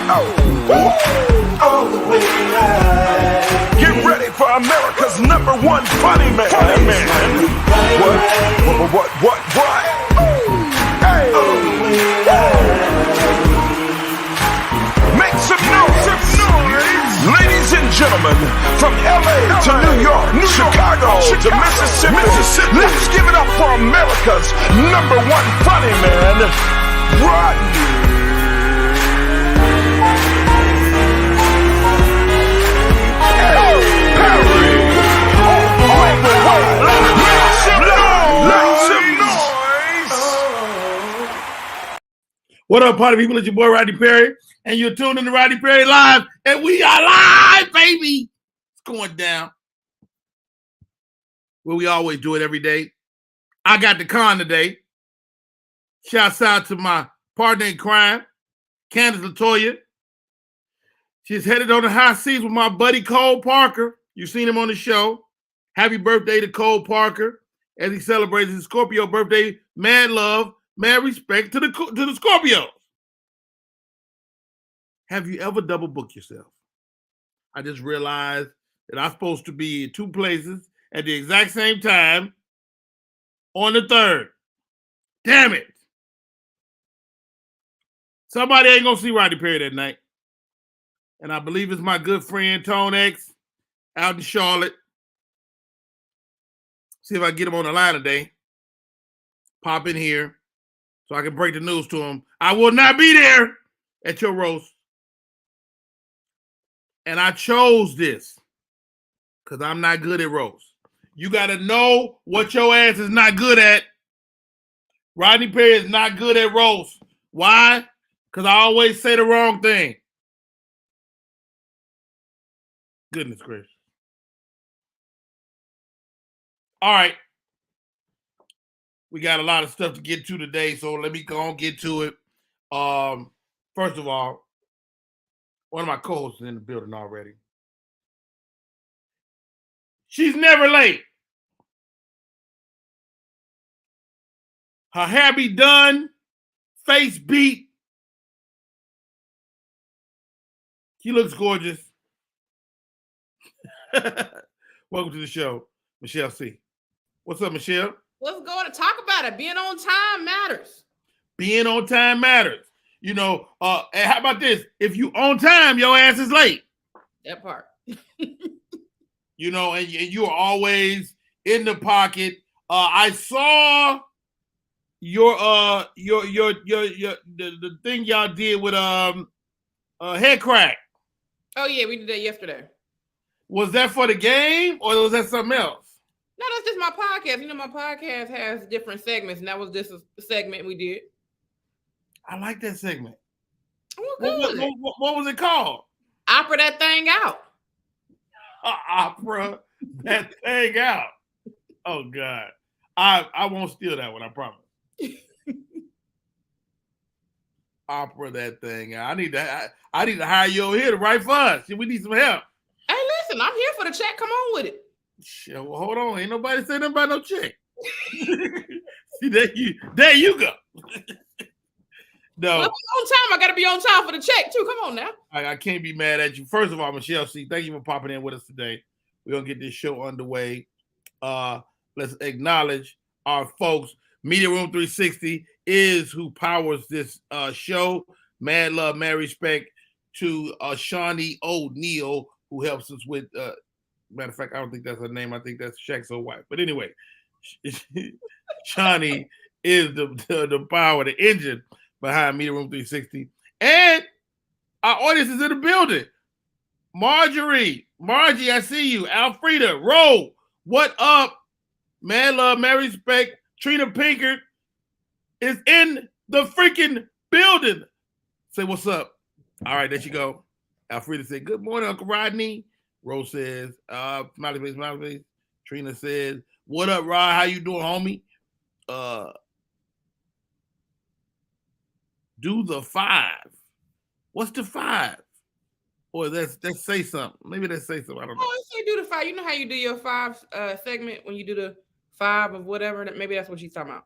All the way live. Get ready for America's #1 funny man. What? Hey. All the way live. Make some noise. Ladies and gentlemen, from LA to New York, Chicago to Mississippi, let's give it up for America's #1 funny man, Rodney. What up, party people? It's your boy Rodney Perry, and you're tuned in to Rodney Perry Live, and we are live, baby. It's going down. Well, we always do it every day. I got the con today. Shouts out to my partner in crime, Candace LaToya. She's headed on the high seas with my buddy Cole Parker. You've seen him on the show. Happy birthday to Cole Parker as he celebrates his Scorpio birthday. Mad love, mad respect to the Scorpios. Have you ever double booked yourself? I just realized that I'm supposed to be in 2 places at the exact same time on the 3rd. Damn it. Somebody ain't gonna see Rodney Perry that night. And I believe it's my good friend Tone X out in Charlotte. See if I can get him on the line today. Pop in here so I can break the news to him. I will not be there at your roast. And I chose this because I'm not good at roast. You got to know what your ass is not good at. Rodney Perry is not good at roast. Why? Because I always say the wrong thing. Goodness gracious. All right. We got a lot of stuff to get to today, so let me go and get to it. First of all, one of my co-hosts is in the building already. She's never late. Her hair be done, face beat. She looks gorgeous. Welcome to the show, Michelle C. What's up, Michelle? Let's go to talk about it. Being on time matters. Being on time matters. You know, and how about this? If you on time, your ass is late. That part. You know, and you are always in the pocket. I saw the thing y'all did with head crack. Oh yeah, we did that yesterday. Was that for the game or was that something else? No, that's just my podcast. You know, my podcast has different segments, and that was just a segment we did. I like that segment. What was it called? Opera that thing out. Opera that thing out. Oh God, I won't steal that one. I promise. Opera that thing out. I need to hire you over here to write for us. We need some help. Hey, listen, I'm here for the check. Come on with it. Shit, well, hold on. Ain't nobody saying nothing about no check. See, there you go. No. Well, on time. I got to be on time for the check, too. Come on now. I can't be mad at you. First of all, Michelle C., thank you for popping in with us today. We're going to get this show underway. Let's acknowledge our folks. Media Room 360 is who powers this show. Mad love, mad respect to Shawnee O'Neal, who helps us with matter of fact, I don't think that's her name. I think that's Shaq's old wife. But anyway, Shawnee is the power, the engine behind Media Room 360. And our audience is in the building. Margie, I see you. Alfreda, Ro, what up? Mad love, mad respect. Trina Pinkert is in the freaking building. Say what's up. All right, there you go. Alfreda said, good morning, Uncle Rodney. Rose says, smiley face, smiley face. Trina says, what up, Rod? How you doing, homie? Do the 5. What's the 5? Or let's say something. Maybe let's say something. I don't know. Oh, say do the 5. You know how you do your 5 segment when you do the 5 of whatever? Maybe that's what she's talking about.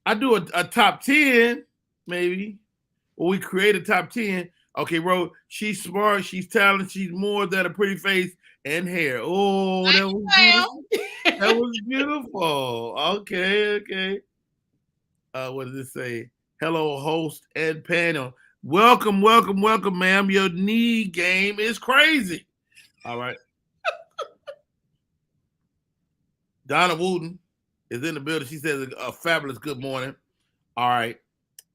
I do a top 10, maybe. Or we create a top 10. Okay, bro. She's smart. She's talented. She's more than a pretty face and hair. Oh, that was beautiful. That was beautiful. Okay. What does it say? Hello, host and panel. Welcome, ma'am. Your knee game is crazy. All right. Donna Wooten is in the building. She says a fabulous good morning. All right.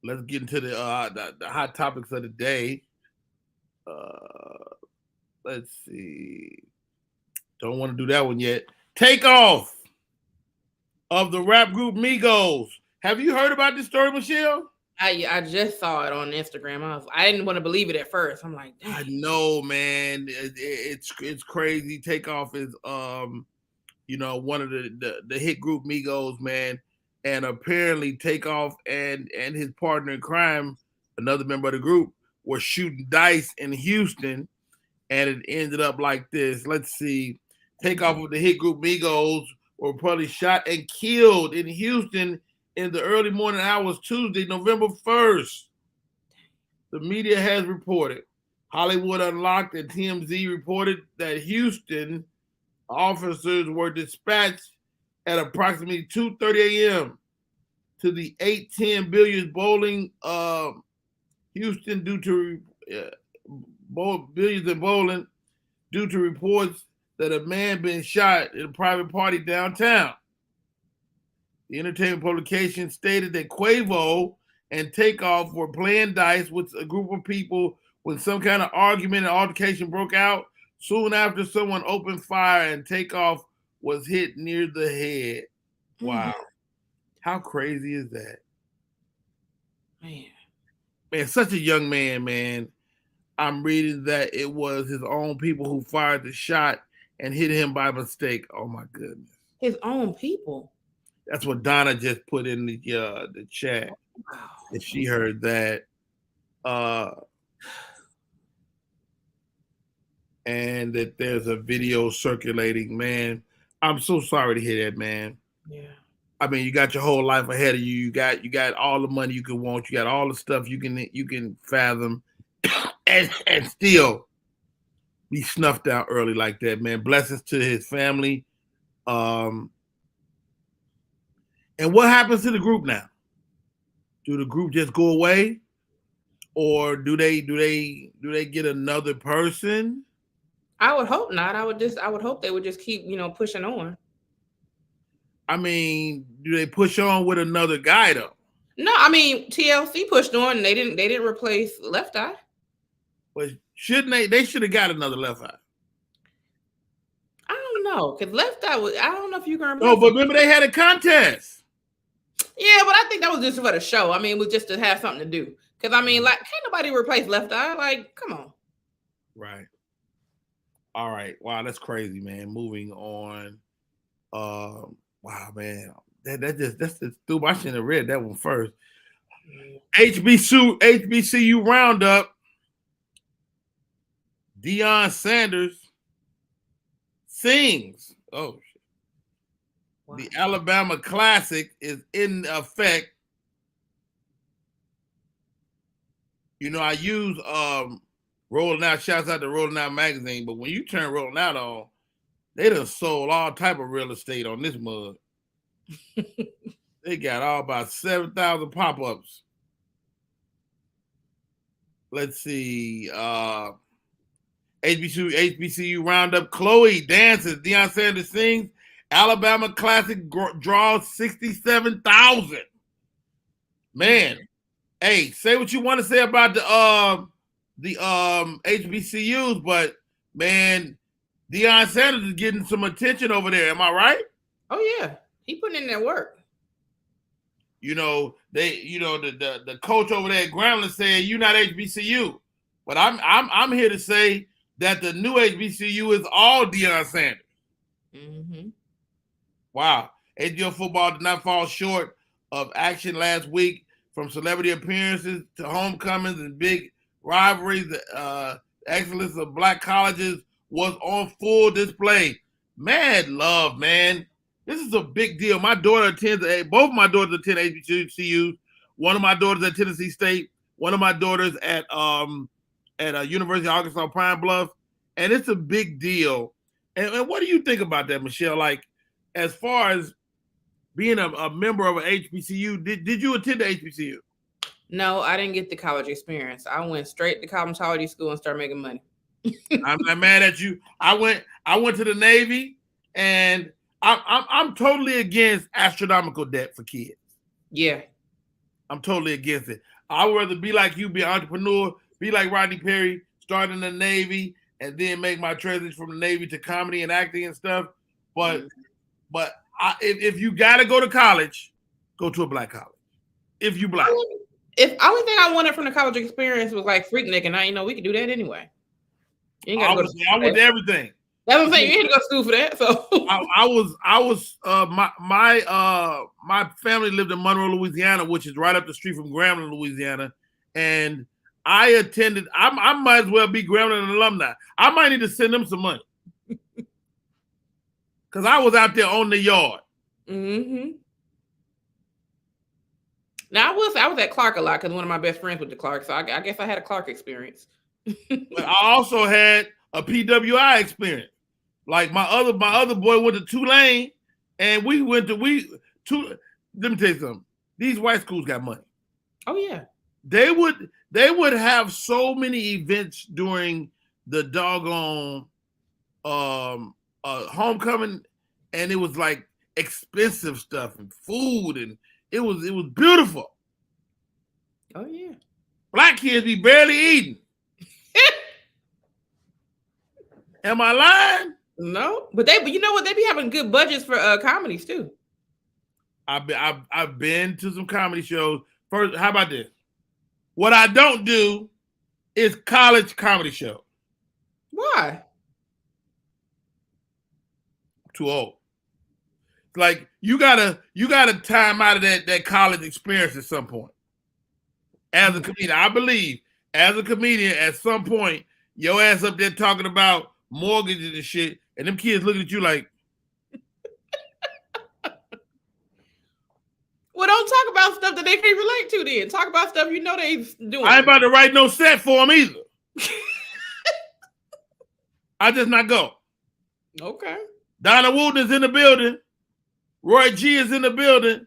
Let's get into the hot topics of the day. Let's see. Don't want to do that one yet. Takeoff of the rap group Migos. Have you heard about this story, Michelle? I just saw it on Instagram. I didn't want to believe it at first. I'm like, dang. I know, man. It's crazy. Takeoff is one of the hit group Migos, man. And apparently Takeoff and his partner in crime, another member of the group, were shooting dice in Houston, and it ended up like this. Let's see. Takeoff of the hit group Migos were probably shot and killed in Houston in the early morning hours Tuesday, November 1st. The media has reported. Hollywood Unlocked and TMZ reported that Houston officers were dispatched at approximately 2:30 a.m. to the 810 Billiards Bowling Houston due to Billiards and Bowling due to reports that a man been shot at a private party downtown. The entertainment publication stated that Quavo and Takeoff were playing dice with a group of people when some kind of argument and altercation broke out. Soon after, someone opened fire and Takeoff was hit near the head. Wow. How crazy is that? Man, such a young man, man. I'm reading that it was his own people who fired the shot and hit him by mistake. Oh, my goodness. His own people? That's what Donna just put in the chat. Wow. If she heard that. And that there's a video circulating, man. I'm so sorry to hear that, man. Yeah. I mean, you got your whole life ahead of you. You got all the money you can want. You got all the stuff you can fathom, and still be snuffed out early like that, man. Blessings to his family. And what happens to the group now? Do the group just go away, or do they get another person? I would hope not. I would hope they would just keep, pushing on. I mean, do they push on with another guy though? No, I mean TLC pushed on and they didn't replace Left Eye. But shouldn't they? They should have got another Left Eye. I don't know, because Left Eye was. I don't know if you can remember. No, but remember they had a contest. Yeah, but I think that was just for the show. I mean, it was just to have something to do. Because I mean, like, can't nobody replace Left Eye. Like, come on. Right. All right. Wow, that's crazy, man. Moving on. Wow, man. That's just stupid. I shouldn't have read that one first. HBCU roundup. Deion Sanders sings. Oh shit. Wow. The Alabama Classic is in effect. I use Rolling Out, shouts out to Rolling Out magazine, but when you turn Rolling Out on, they done sold all type of real estate on this mug. They got all about 7,000 pop-ups. Let's see. HBCU roundup. Chloe dances. Deion Sanders sings. Alabama Classic draws 67,000. Man, hey, say what you want to say about the HBCUs, but man, Deion Sanders is getting some attention over there. Am I right? Oh yeah, he putting in that work. The coach over there at Grambling said you're not HBCU, but I'm here to say that the new HBCU is all Deion Sanders. Mm-hmm. Wow, HBO football did not fall short of action last week, from celebrity appearances to homecomings and big rivalries. The excellence of black colleges was on full display. Mad love, man. This is a big deal. My daughter attends, both my daughters attend HBCUs. One of my daughters at Tennessee State. One of my daughters at at University of Arkansas Pine Bluff, and it's a big deal. And what do you think about that, Michelle? Like, as far as being a member of an HBCU, did you attend the HBCU? No, I didn't get the college experience. I went straight to cosmetology school and started making money. I'm not mad at you. I went to the Navy, and I'm totally against astronomical debt for kids. Yeah, I'm totally against it. I would rather be like you, be an entrepreneur, be like Rodney Perry, start in the Navy, and then make my transition from the Navy to comedy and acting and stuff. But if you gotta go to college, go to a black college. If you black. If only thing I wanted from the college experience was like Freaknik, and I we could do that anyway. You ain't gotta I went to everything. That's what I'm saying. You ain't to go to school for that. So my family lived in Monroe, Louisiana, which is right up the street from Grambling, Louisiana, and I attended. I might as well be Grambling alumni. I might need to send them some money because I was out there on the yard. Mm-hmm. Now I was at Clark a lot because one of my best friends went to Clark, so I guess I had a Clark experience. But I also had a PWI experience. Like my other boy went to Tulane, and we went to let me tell you something. These white schools got money. Oh yeah. They would have so many events during the doggone homecoming, and it was like expensive stuff and food, and it was beautiful. Oh yeah. Black kids be barely eating. Am I lying? No, but you know what? They be having good budgets for comedies too. I've been to some comedy shows. First, how about this? What I don't do is college comedy show. Why? Too old. Like you gotta time out of that college experience at some point. As a comedian, I believe as a comedian, at some point, your ass up there talking about mortgages and shit, and them kids looking at you like, well, don't talk about stuff that they can't relate to then. Talk about stuff you know they doing. I ain't about to write no set for them either. I just not go. Okay. Donna Wooten is in the building. Roy G is in the building.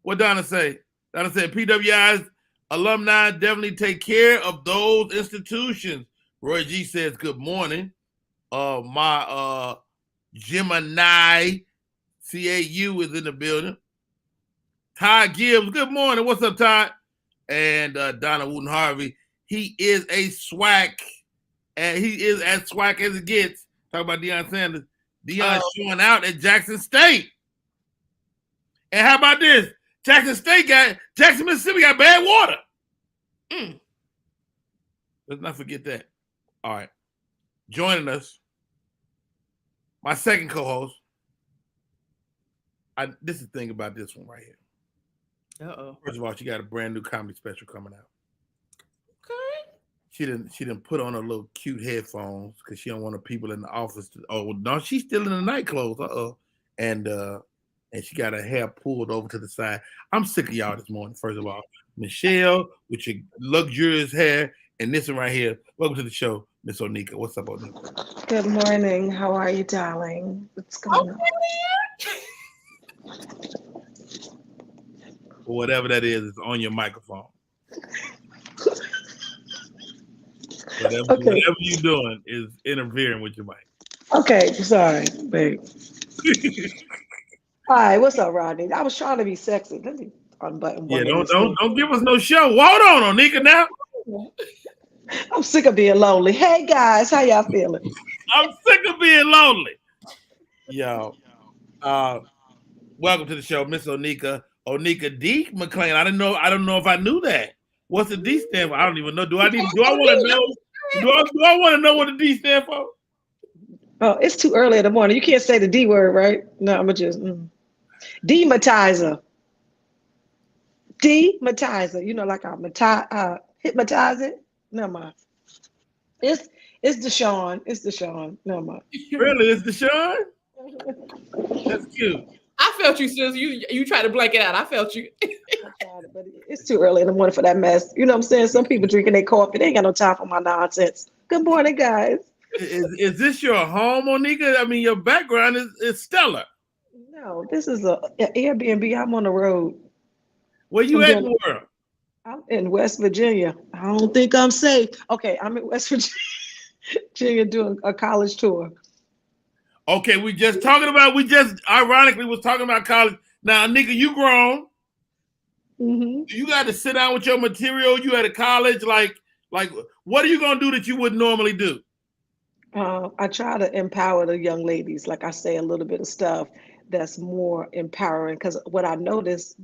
What Donna say? Donna said PWI's alumni definitely take care of those institutions. Roy G says good morning. My Gemini CAU is in the building. Todd Gibbs, good morning. What's up, Todd? And Donna Wooten Harvey, he is a swag, and he is as swag as it gets. Talk about Deion Sanders. Deion showing out at Jackson State. And how about this? Jackson, Mississippi got bad water. Let's not forget that. All right. Joining us, my second co-host. This is the thing about this one right here. Uh-oh. First of all, she got a brand new comedy special coming out. Okay. She didn't put on her little cute headphones because she don't want the people in the office to. Oh no, she's still in the night clothes. And she got her hair pulled over to the side. I'm sick of y'all this morning. First of all, Michelle with your luxurious hair, and this one right here. Welcome to the show, Miss Onika. What's up, Onika? Good morning. How are you, darling? What's going on? Whatever that is, it's on your microphone. Whatever you're doing is interfering with your mic. Okay, sorry, babe. Hi, what's up, Rodney? I was trying to be sexy. Let me unbutton. Yeah, don't give us no show. Hold on, Onika. Now I'm sick of being lonely. Hey guys, how y'all feeling? I'm sick of being lonely. Yo, welcome to the show, Miss Onika. Onika D. McClain. I don't know if I knew that. What's the D stand for? I don't even know. Do I want to know? Do I want to know what the D stand for? Oh, it's too early in the morning. You can't say the D word, right? No, I'm just dematizer. Dematizer. You know, like I hypnotize it. Never mind. It's Deshaun. It's Deshaun. Never mind. Really, it's Deshaun? That's cute. I felt you, sis. You try to blank it out. I felt you. But it's too early in the morning for that mess. You know what I'm saying? Some people drinking their coffee. They ain't got no time for my nonsense. Good morning, guys. Is this your home, Monica? I mean, your background is stellar. No, this is a Airbnb. I'm on the road. Where you at in the world? I'm in West Virginia. I don't think I'm safe. Okay, I'm in West Virginia doing a college tour. Okay, we just ironically was talking about college. Now, nigga, you grown. Mm-hmm. You got to sit down with your material. You at a college, like, what are you gonna do that you wouldn't normally do? I try to empower the young ladies. Like I say, a little bit of stuff that's more empowering. Because what I noticed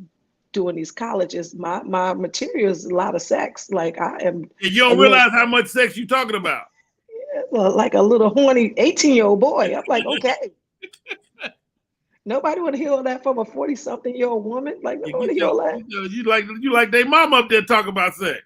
doing these colleges, my material is a lot of sex. Like I am. And you don't realize how much sex you talking about. Like a little horny 18-year-old boy. I'm like, okay. Nobody would hear all that from a 40-something-year-old woman. Like, nobody want to hear all that. You like their mom up there talking about sex.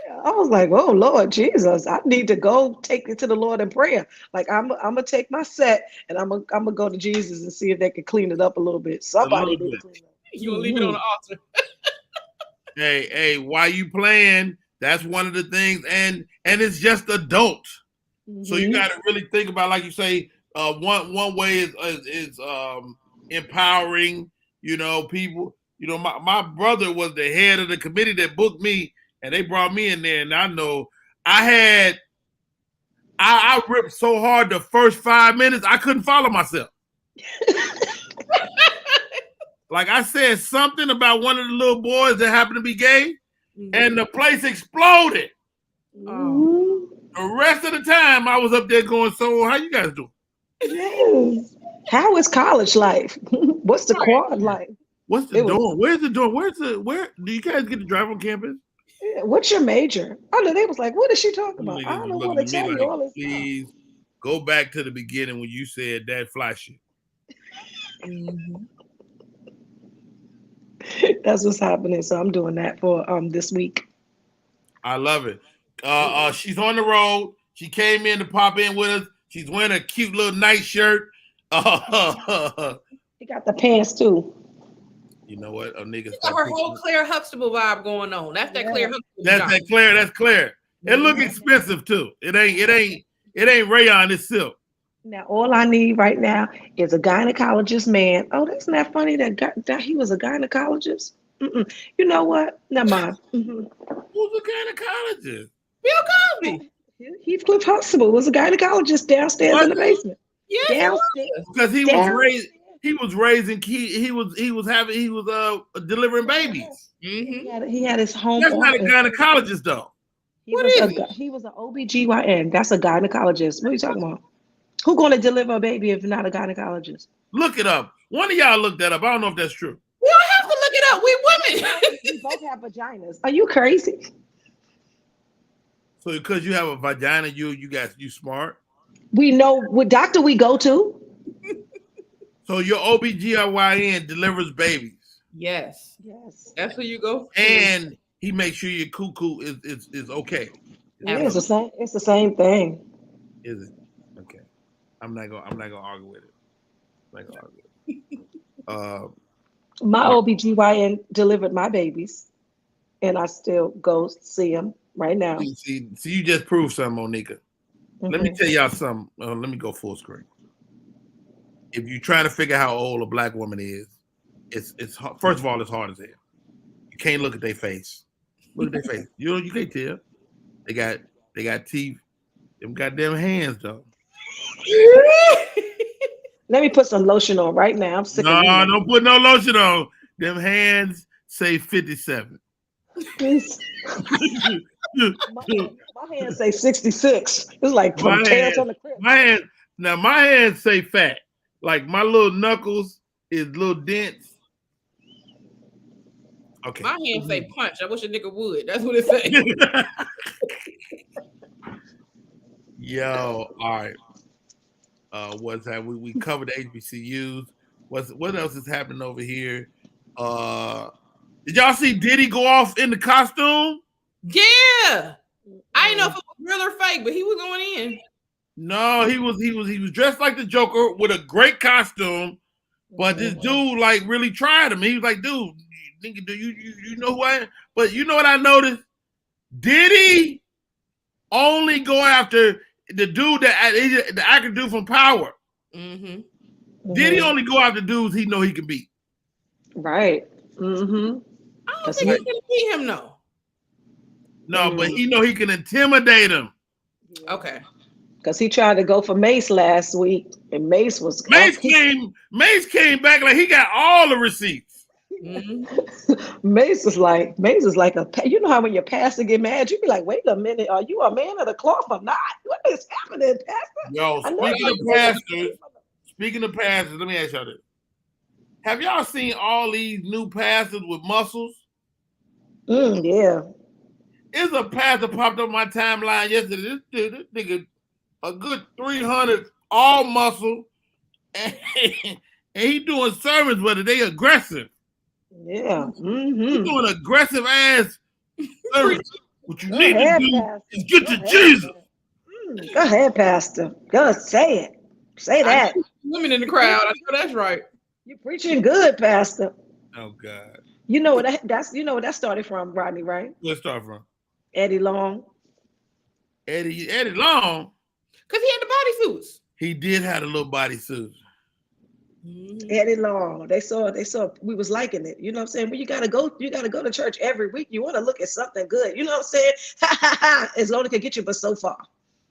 Yeah, I was like, oh Lord Jesus, I need to go take it to the Lord in prayer. Like I'm gonna take my set and I'm gonna go to Jesus and see if they can clean it up a little bit. Somebody need to clean it up. You gonna leave it on the altar. Hey, why you playing? That's one of the things, and it's just adult. Mm-hmm. So you got to really think about, like you say, one way is empowering. You know, people. You know, my brother was the head of the committee that booked me, and they brought me in there, and I know I ripped so hard the first 5 minutes I couldn't follow myself. Like I said something about one of the little boys that happened to be gay, and the place exploded. Oh. The rest of the time I was up there going, so how you guys doing? Yes. How is college life? What's the quad like? What's the dorm? Where's the dorm? Where do you guys get to drive on campus? Yeah. What's your major? I know they was like, what is she talking about? I don't want to tell you all this. Please go back to the beginning when you said that fly shit. That's what's happening. So I'm doing that for this week. I love it. She's on the road. She came in to pop in with us. She's wearing a cute little night shirt. He got the pants too. You know what? A nigga got her whole Claire Huxtable vibe going on. That's that Claire Huxtable. That's Claire. It look expensive too. It ain't rayon. It's silk. Now all I need right now is a gynecologist man. Oh, isn't that funny that he was a gynecologist? You know what? Never mind. Who's a gynecologist? Bill Cosby. Heathcliff Huxtable was a gynecologist downstairs in the basement. Yeah, downstairs. Because he was delivering babies. Mm-hmm. He had his home. That's not a gynecologist though. He was an OBGYN. That's a gynecologist. What are you talking about? Who going to deliver a baby if not a gynecologist? Look it up. One of y'all look that up. I don't know if that's true. We don't have to look it up. We women. We both have vaginas. Are you crazy? So because you have a vagina, you smart. We know what doctor we go to. So your OBGYN delivers babies. Yes. That's where you go. And he makes sure your cuckoo is okay. Yeah, it's the same thing. Is it? Okay. I'm not gonna argue with it. My OBGYN delivered my babies, and I still go see him right now. See, you just proved something, Monica. Let me tell y'all something. Let me go full screen. If you're trying to figure out how old a black woman is, it's hard. First of all, it's hard as hell. You can't look at their face. Look at their face. You can't tell. They got teeth. Them goddamn hands though. Let me put some lotion on right now. I'm sick of it. No, don't put no lotion on. Them hands say 57. My hands say 66. It's like from tails on the crib. My hands say fat. Like my little knuckles is little dents. Okay. My hands say punch. I wish a nigga would. That's what it say. Yo, all right. What's that? We covered the HBCUs. What else is happening over here? Did y'all see Diddy go off in the costume? Yeah. I didn't know if it was real or fake, but he was going in. No, he was dressed like the Joker with a great costume, But this dude like really tried him. He was like, dude, nigga, do you know who I am? But you know what I noticed? Did he only go after the dude the actor dude from Power? Did he only go after dudes he know he can beat? Right. I don't think he can beat him, no. No, but he know he can intimidate him. Okay. Because he tried to go for Mace last week, and Mace came back like he got all the receipts. Mace is like a, you know how when your pastor get mad, you be like, wait a minute, are you a man of the cloth or not? What is happening, pastor? Yo, speaking of pastors, let me ask y'all this. Have y'all seen all these new pastors with muscles? Yeah. There's a pastor popped up my timeline yesterday. This nigga, a good 300, all muscle, and he doing sermons, but they aggressive. Yeah. He doing aggressive ass sermons. What you need to do is get to Jesus. Go ahead, pastor. Go say it. Say that. Women in the crowd. I know that's right. You're preaching good, pastor. Oh God. You know what that started from, Rodney, right? Where's it start from? Eddie Long. Eddie Long. Because he had the bodysuits. He did have a little bodysuit. Eddie Long. They saw we was liking it. You know what I'm saying? But you gotta go to church every week. You want to look at something good. You know what I'm saying? As long as it can get you but so far.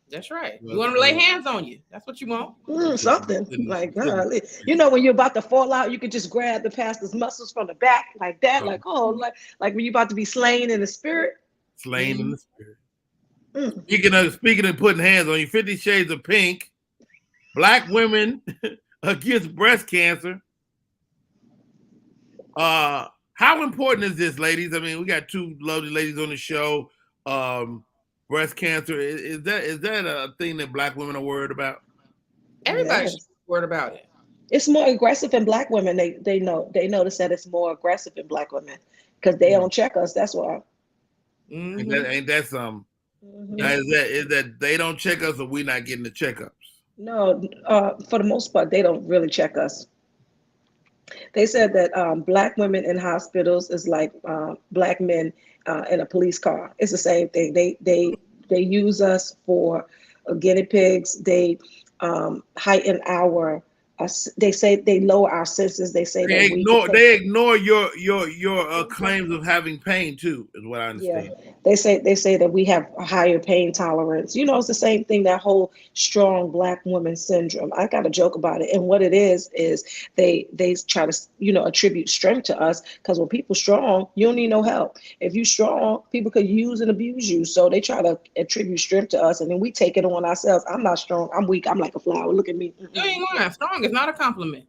That's right. You want them to lay hands on you. That's what you want. Something like golly. You know, when you're about to fall out, you can just grab the pastor's muscles from the back like that. Like when you're about to be slain in the spirit. Slain in the spirit. Speaking of putting hands on you, 50 Shades of Pink, Black women against breast cancer. How important is this, ladies? I mean, we got two lovely ladies on the show. Breast cancer, is that a thing that Black women are worried about? Everybody's worried about it. It's more aggressive in Black women. They notice that it's more aggressive in Black women because they don't check us. That's why. Ain't that something? Is that they don't check us or we not getting the checkups? No, for the most part, they don't really check us. They said that Black women in hospitals is like Black men in a police car. It's the same thing. They use us for guinea pigs. They heighten our. They say they lower our senses. They say they ignore your claims of having pain too, is what I understand. Yeah. They say that we have a higher pain tolerance. You know, it's the same thing, that whole strong Black woman syndrome. I got a joke about it. And what it is they try to, attribute strength to us, because when people strong, you don't need no help. If you strong, people could use and abuse you. So they try to attribute strength to us, and then we take it on ourselves. I'm not strong. I'm weak. I'm like a flower. Look at me. You ain't lying. Strong is not a compliment.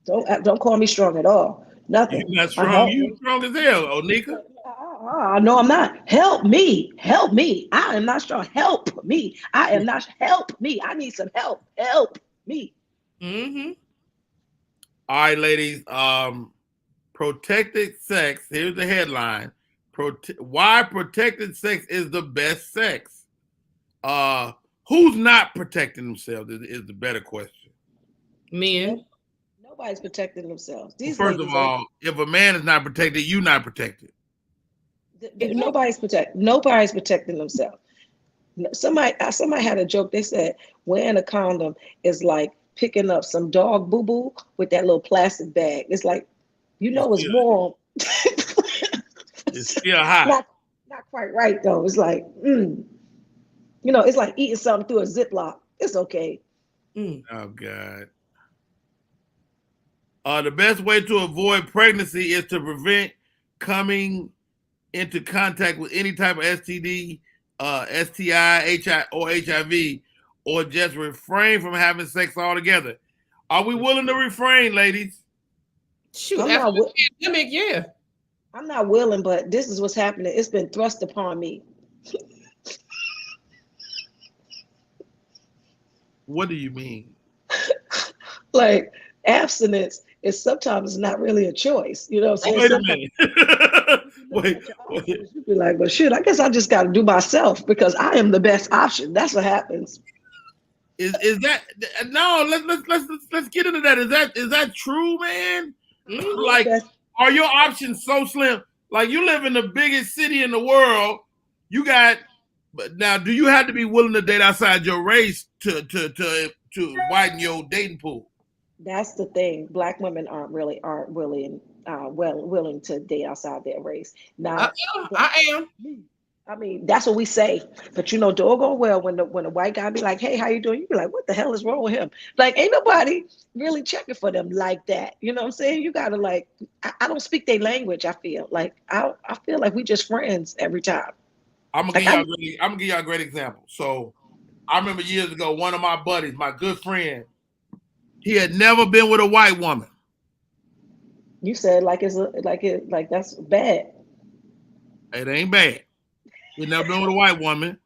Don't call me strong at all. Nothing. You're not strong. You strong as hell, Onika. No, I'm not. Help me. Help me. I am not strong. Help me. I am not. Help me. I need some help. Help me. All right, ladies. Protected sex. Here's the headline. Why protected sex is the best sex. Who's not protecting themselves is the better question. Men. Nobody's protecting themselves. First of all, if a man is not protected, you're not protected. Nobody's protecting themselves. Somebody had a joke. They said wearing a condom is like picking up some dog boo-boo with that little plastic bag. It's like, it's warm. It's still hot. Not quite right though. It's like, it's like eating something through a Ziploc. It's okay. Oh God. The best way to avoid pregnancy is to prevent coming into contact with any type of STD, STI, HIV, or just refrain from having sex altogether. Are we willing to refrain, ladies? Shoot, after the pandemic, yeah. I'm not willing, but this is what's happening. It's been thrust upon me. What do you mean? Like, abstinence is sometimes not really a choice. You know what I'm saying? Wait a minute. Wait. You'd be like, well, shoot, I guess I just got to do myself because I am the best option. That's what happens. Is that no? Let's get into that. Is that true, man? Like, are your options so slim? Like, you live in the biggest city in the world. You got, but now, do you have to be willing to date outside your race to widen your dating pool? That's the thing. Black women aren't willing willing to date outside their race. Now, I am. I mean, that's what we say. But you know, doggone well, when the white guy be like, "Hey, how you doing?" You be like, "What the hell is wrong with him?" Like, ain't nobody really checking for them like that. You know what I'm saying? You gotta like, I don't speak their language. I feel like I feel like we just friends every time. I'm gonna give y'all a great example. So, I remember years ago, one of my buddies, my good friend, he had never been with a white woman. You said like that's bad. It ain't bad. He never been with a white woman.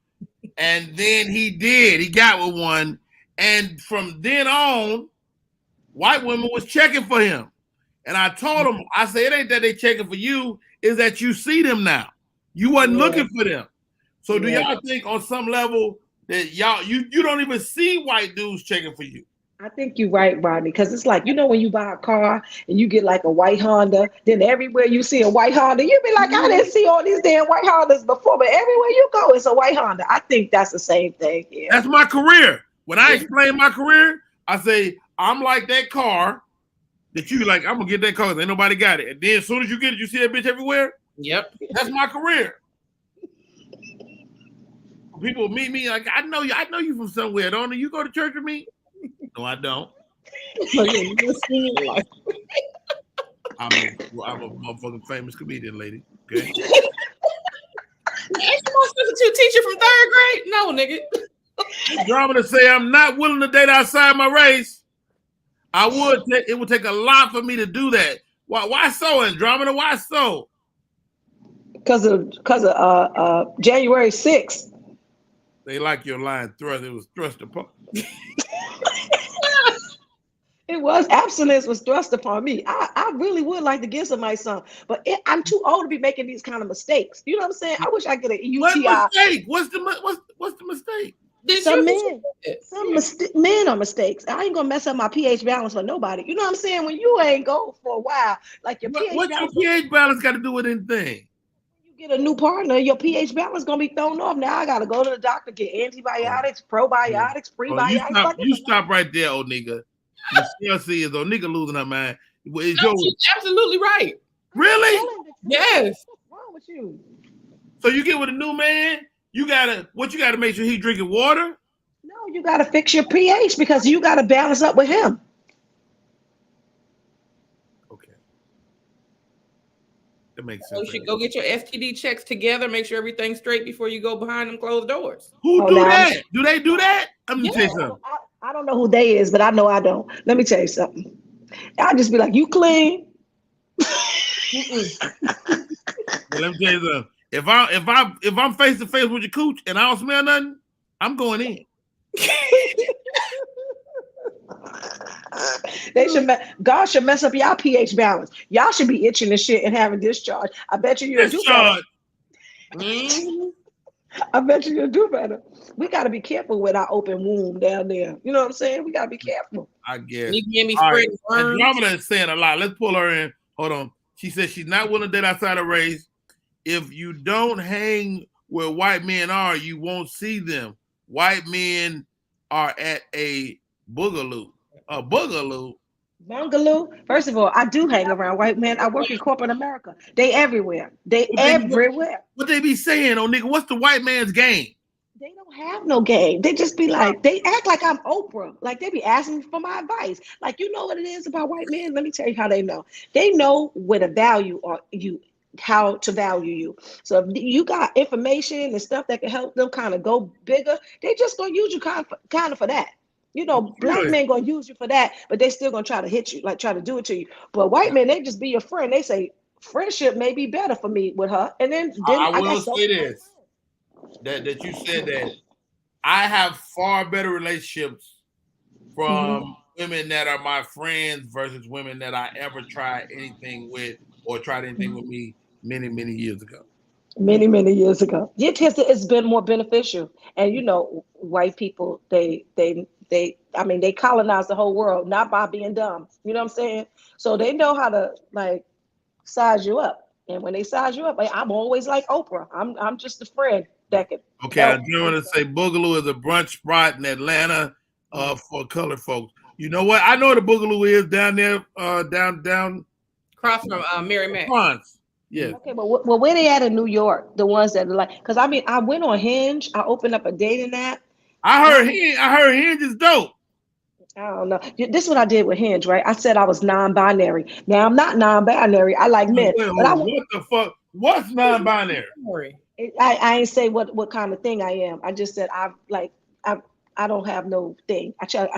And then he did. He got with one. And from then on, white women was checking for him. And I told him, I said, it ain't that they checking for you, is that you see them now. You wasn't looking for them. So do y'all think on some level that you don't even see white dudes checking for you? I think you're right, Rodney, because it's like, you know, when you buy a car and you get like a white Honda, then everywhere you see a white Honda, you be like, I didn't see all these damn white Hondas before, but everywhere you go, it's a white Honda. I think that's the same thing here. That's my career. When I explain my career, I say, I'm like that car that you like, I'm going to get that car. Ain't nobody got it. And then as soon as you get it, you see that bitch everywhere? Yep. That's my career. People meet me like, I know you from somewhere, don't you? You go to church with me? No, I don't. I'm a motherfucking famous comedian, lady. Okay. Ain't you my substitute teacher from 3rd grade? No, nigga. Drama to say I'm not willing to date outside my race. It would take a lot for me to do that. Why so, Andromeda? Why so? Because of January 6th. They like your line thrust. It was thrust upon. It was abstinence was thrust upon me. I really would like to give somebody some, but I'm too old to be making these kind of mistakes. You know what I'm saying? I wish I could get a UTI. What mistake? What's the mistake? Men are mistakes. I ain't gonna mess up my pH balance for nobody. You know what I'm saying? When you ain't go for a while, like your pH what's balance. Your pH balance got to do with anything? You get a new partner, your pH balance gonna be thrown off. Now I gotta go to the doctor, get antibiotics, probiotics, prebiotics. You stop right there, old nigga. Michelle is old nigga losing her mind. She's absolutely right. Really? Yes. What's wrong with you? So you get with a new man, you gotta make sure he drinking water? No, you gotta fix your pH because you gotta balance up with him. Okay. That makes sense. You should go get your STD checks together, make sure everything's straight before you go behind them closed doors. Who do that? Do they do that? Let me tell you something. I don't know who they is, but I know I don't. Let me tell you something. I'll just be like, you clean. Let me tell you something. If I'm face to face with your cooch and I don't smell nothing, I'm going in. God should mess up y'all pH balance. Y'all should be itching and shit and having discharge. I bet you'll do better. I bet you'll do better. We got to be careful with our open womb down there. You know what I'm saying? We got to be careful. I guess. Andromeda is saying a lot. Let's pull her in. Hold on. She says she's not willing to date outside her race. If you don't hang where white men are, you won't see them. White men are at a boogaloo. A boogaloo? Bungaloo? First of all, I do hang around white men. I work in corporate America. They everywhere. Everywhere. What they be saying, oh nigga, what's the white man's game? They don't have no game. They just be like, they act like I'm Oprah. Like they be asking for my advice. Like, you know what it is about white men? Let me tell you how they know. They know where the value or you, how to value you. So if you got information and stuff that can help them kind of go bigger, they just gonna use you kind of for that. You know, black men gonna use you for that, but they still gonna try to hit you, like try to do it to you. But white men, they just be your friend. They say friendship may be better for me with her. And then I will say this. That you said that I have far better relationships from women that are my friends versus women that I ever tried anything with or tried anything with me many years ago. Many years ago. Yeah, because it's been more beneficial. And you know, white people, they They colonized the whole world, not by being dumb. You know what I'm saying? So they know how to like size you up. And when they size you up, I'm always like Oprah. I'm just a friend that could Okay, I help. do want to say Boogaloo is a brunch spot in Atlanta for colored folks. You know what? I know what a Boogaloo is down there, down Across from Mary Mac. France. Yeah. Okay, but well, where they at in New York? The ones that are like, because I mean, I went on Hinge. I opened up a dating app. I heard Hinge is dope. I don't know. This is what I did with Hinge, right? I said I was non-binary. Now I'm not non-binary. I like men, Wait, but what the fuck? What's non-binary? I ain't say what kind of thing I am. I just said I don't have no thing. I say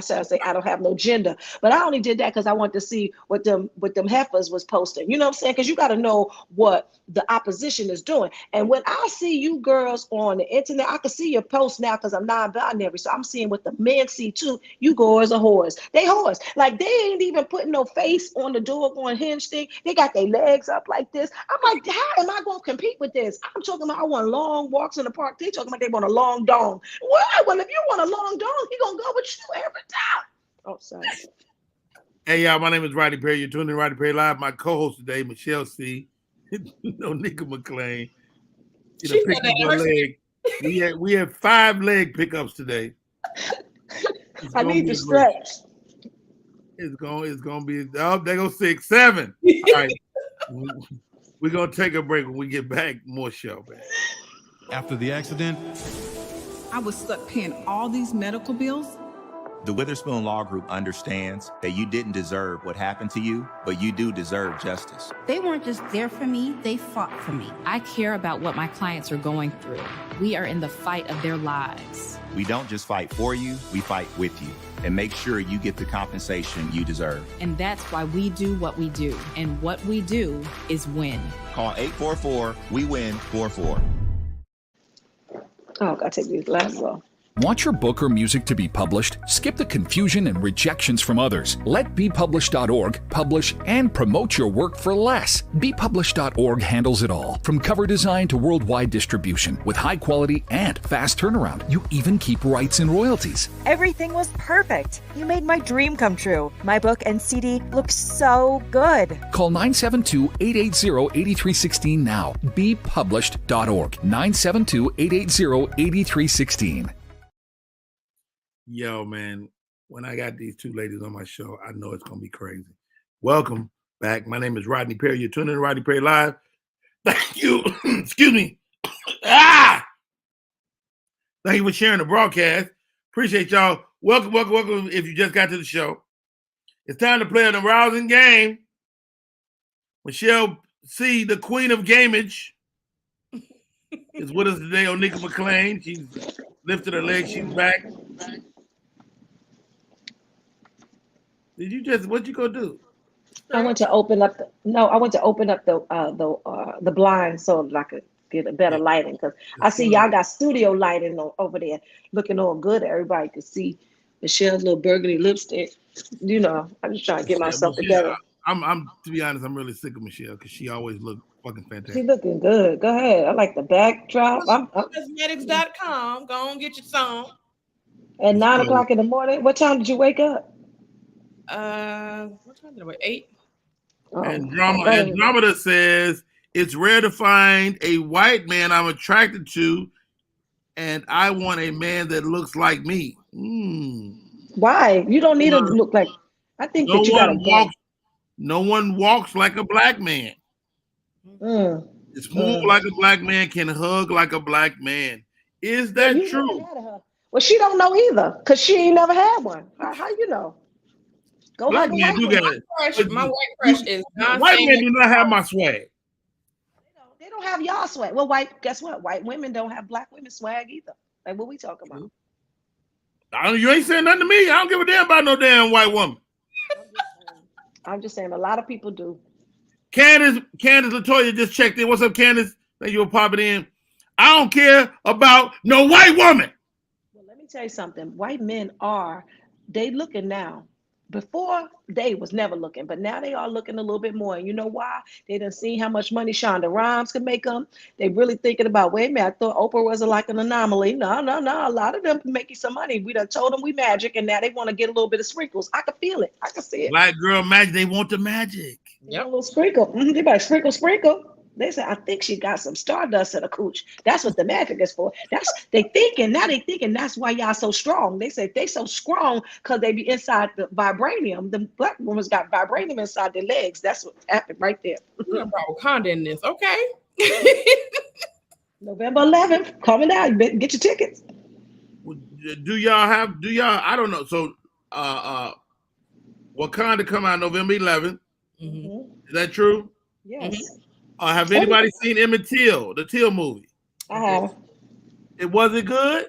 I don't have no gender, but I only did that because I wanted to see what them heifers was posting. You know what I'm saying? Because you got to know what the opposition is doing. And when I see you girls on the internet, I can see your posts now because I'm non-binary, so I'm seeing what the men see too. You girls are whores. They whores. Like they ain't even putting no face on the door on Hinge thing. They got their legs up like this. I'm like, how am I going to compete with this? I'm talking about I want long walks in the park. They talking about they want a long dong. Well, if you want a long dong, he gonna go with you every time. Oh, sorry. Hey y'all, my name is Rodney Perry. You're tuning in to Rodney Perry Live. My co-host today, Michelle C. No, Nika McClain. She picked up her leg. We had 5 leg pickups today. I need to stretch. It's gonna be there go 6, 7. All right. We're gonna take a break. When we get back, more show, man. After the accident, I was stuck paying all these medical bills. The Witherspoon Law Group understands that you didn't deserve what happened to you, but you do deserve justice. They weren't just there for me, they fought for me. I care about what my clients are going through. We are in the fight of their lives. We don't just fight for you, we fight with you and make sure you get the compensation you deserve. And that's why we do what we do. And what we do is win. Call 844-WE-WIN-44. Oh, I gotta take these glasses off. Want your book or music to be published? Skip the confusion and rejections from others. Let bepublished.org publish and promote your work for less. Bepublished.org handles it all, from cover design to worldwide distribution, with high quality and fast turnaround. You even keep rights and royalties. Everything was perfect. You made my dream come true. My book and CD look so good. Call 972-880-8316 now. Bepublished.org. 972-880-8316. Yo, man, when I got these 2 ladies on my show, I know it's going to be crazy. Welcome back. My name is Rodney Perry. You're tuning in to Rodney Perry Live. Thank you. Excuse me. Thank you for sharing the broadcast. Appreciate y'all. Welcome. If you just got to the show. It's time to play an arousing game. Michelle C., the queen of gamage, is with us today on Nika McClain. She's lifted her leg. She's back. What'd you go do? I went to open up the blinds so that I could get a better lighting, because I see y'all got studio lighting over there looking all good. Everybody could see Michelle's little burgundy lipstick. You know, I'm just trying to get myself together. I'm to be honest, I'm really sick of Michelle because she always look fucking fantastic. She looking good. Go ahead. I like the backdrop. Cosmetics.com. Go and get your song. At 9 o'clock in the morning. What time did you wake up? What time did I wake? 8. Oh, Andromeda says it's rare to find a white man I'm attracted to, and I want a man that looks like me. Why? You don't need to look like. I think that you gotta. No one walks like a black man. It's move like a black man, can hug like a black man. Is that true? Well, she don't know either, because she ain't never had one. How you know? Go black men do got it. My white crush is white men do not have my swag. They don't have y'all swag. Well, guess what? White women don't have black women swag either. Like, what we talking about? You ain't saying nothing to me. I don't give a damn about no damn white woman. I'm just saying a lot of people do. Candace Latoya just checked in. What's up, Candace? Thank you for popping in. I don't care about no white woman. Well, let me tell you something. White men they looking now Before they was never looking, but now they are looking a little bit more. And you know why? They done seen how much money Shonda Rhimes could make them. They really thinking about, wait a minute, I thought Oprah was like an anomaly. No, no, no. A lot of them making some money. We done told them we magic, and now they want to get a little bit of sprinkles. I can feel it. I can see it. Black girl magic. They want the magic. They want a little sprinkle. They better sprinkle, sprinkle. They said, I think she got some stardust in her cooch. That's what the magic is for. That's they thinking, now they thinking that's why y'all so strong. They say they so strong because they be inside the vibranium. The black woman's got vibranium inside their legs. That's what happened right there. We about Wakanda in this, okay? November 11th, coming out. You better get your tickets. Do y'all I don't know. So Wakanda come out November 11th. Mm-hmm. Is that true? Yes. Mm-hmm. Have anybody seen Emmett Till, the Till movie? I have. It wasn't good?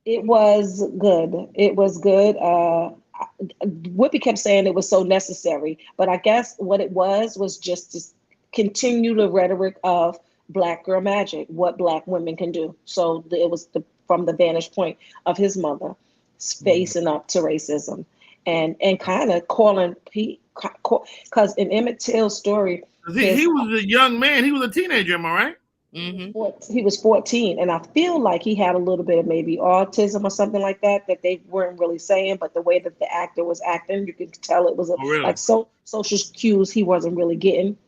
It was good. It was good. Whoopi kept saying it was so necessary, but I guess what it was just to continue the rhetoric of Black girl magic, what Black women can do. So it was from the vantage point of his mother facing up to racism and kind of calling Pete, because in Emmett Till's story, he was a young man. He was a teenager, am I right? Mm-hmm. He was 14, and I feel like he had a little bit of maybe autism or something like that they weren't really saying, but the way that the actor was acting, you could tell it was like social cues he wasn't really getting.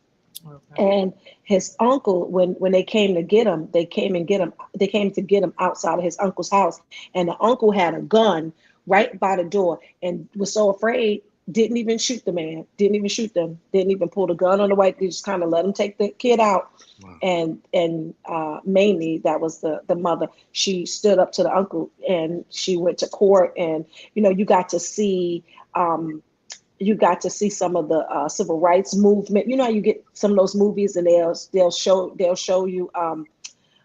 Okay. And his uncle, when they came to get him, they came to get him outside of his uncle's house, and the uncle had a gun right by the door and was so afraid. Didn't even shoot the man. Didn't even shoot them. Didn't even pull the gun on the white. They just kind of let him take the kid out. Wow. And Mamie, that was the mother. She stood up to the uncle and she went to court. And you got to see some of the civil rights movement. You know how you get some of those movies and they'll show you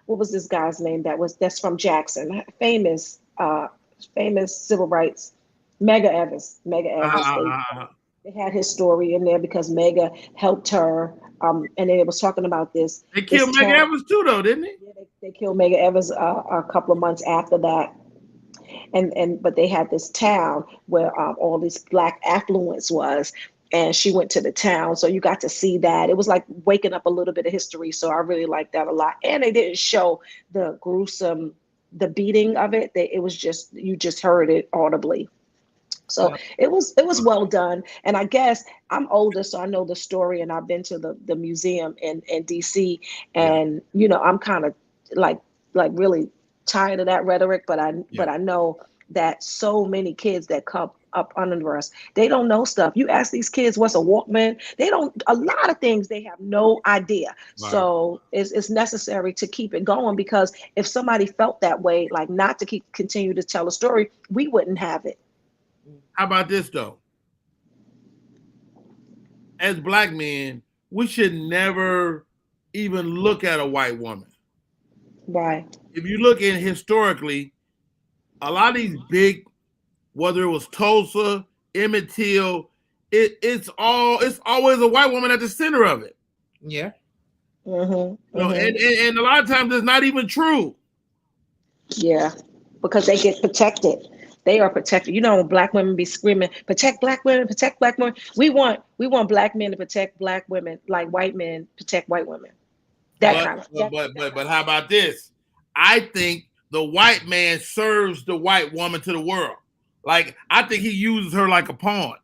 what was this guy's name that's from Jackson, famous civil rights. Medgar Evers. They had his story in there because Mega helped her, and then it was talking about this. They killed Medgar Evers too, though, didn't they? Yeah, they killed Medgar Evers a couple of months after that, but they had this town where all this Black affluence was, and she went to the town, so you got to see that. It was like waking up a little bit of history, so I really liked that a lot. And they didn't show the gruesome, the beating of it. It was just you just heard it audibly. So it was well done. And I guess I'm older, so I know the story, and I've been to the museum in DC, and I'm kind of like really tired of that rhetoric, but I know that so many kids that come up under us, they don't know stuff. You ask these kids what's a Walkman, a lot of things they have no idea. Right. So it's necessary to keep it going, because if somebody felt that way, like not to continue to tell a story, we wouldn't have it. How about this, though? As Black men, we should never even look at a white woman. Why? If you look in historically, a lot of these big, whether it was Tulsa, Emmett Till, it's always a white woman at the center of it. Yeah. Mm-hmm. And a lot of times it's not even true. Yeah, because they get protected. They are protected. When Black women be screaming, protect Black women, protect Black women. We want Black men to protect Black women like white men protect white women. But how about this? I think the white man serves the white woman to the world. Like, I think he uses her like a pawn.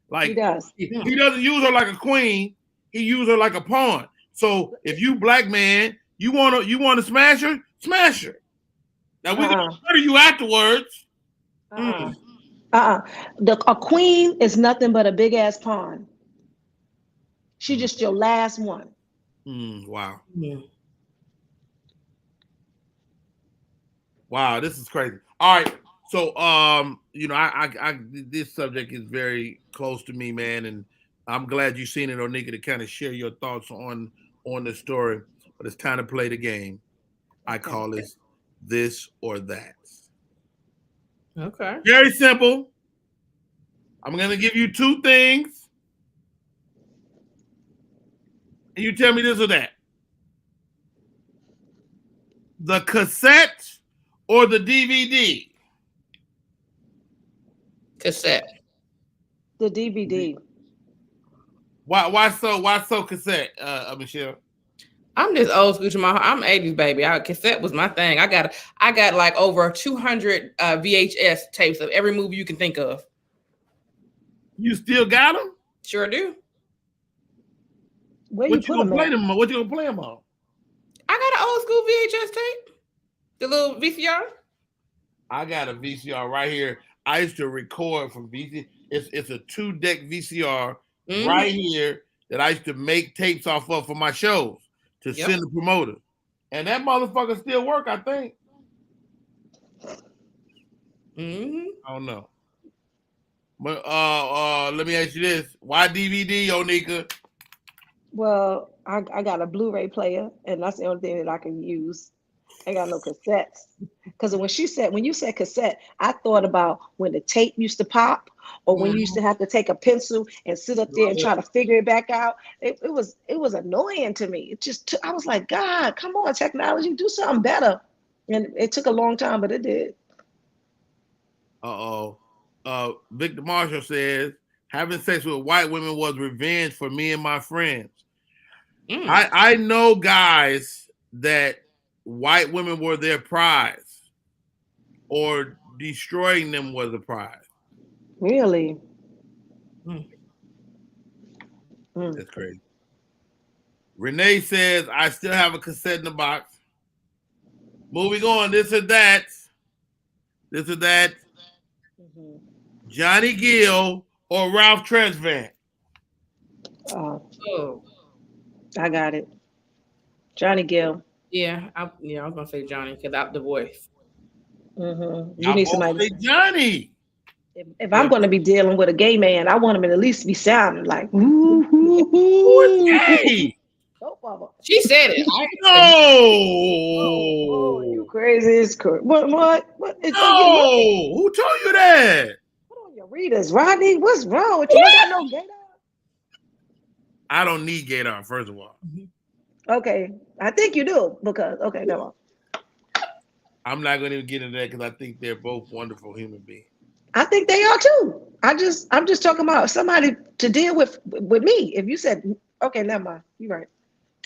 Like, he does. He doesn't use her like a queen. He uses her like a pawn. So if you Black man, you want to smash her, smash her. Now we can murder you afterwards. A queen is nothing but a big ass pawn. She's just your last one. Wow. Yeah. Wow, this is crazy. All right. So I this subject is very close to me, man, and I'm glad you've seen it, Onika, to kind of share your thoughts on the story. But it's time to play the game. I call this or that. Okay. Very simple. I'm going to give you two things, and you tell me this or that. The cassette or the DVD? Cassette. The DVD. Why so cassette, Michelle? I'm just old school to my heart. I'm 80s baby. Cassette was my thing. I got like over 200 VHS tapes of every movie you can think of. You still got them? Sure do. Where What you you put gonna them play at? them on? What you gonna play them on? I got an old school VHS tape. The little VCR. I got a VCR right here. I used to record from VCR. It's a 2-deck VCR right here that I used to make tapes off of for my shows to send the promoter. And that motherfucker still work, I think. I don't know. But let me ask you this. Why DVD, Onika? Well, I got a Blu-ray player, and that's the only thing that I can use. I got no cassettes. Because when you said cassette, I thought about when the tape used to pop, or when you used to have to take a pencil and sit up there and try to figure it back out. It was annoying to me. I was like, God, come on, technology, do something better. And it took a long time, but it did. Victor Marshall says, having sex with white women was revenge for me and my friends. I know guys that white women were their prize, or destroying them was a prize. Really? That's crazy. Renee says, I still have a cassette in the box. Moving on, this or that. Johnny Gill or Ralph Tresvant? I got it. Johnny Gill. Yeah, I was gonna say Johnny because I'm the voice. You need somebody. Johnny. If I'm going to be dealing with a gay man, I want him to at least be sounding like, who is gay? She said it. Oh, you crazy as what? No, who told you that? Put on your readers, Rodney. What's wrong with you? You got no gaydar? I don't need gaydar, first of all. Okay, I think you do because never mind. I'm not going to even get into that because I think they're both wonderful human beings. I think they are too. I'm just talking about somebody to deal with me. If you said, okay, never mind. You're right.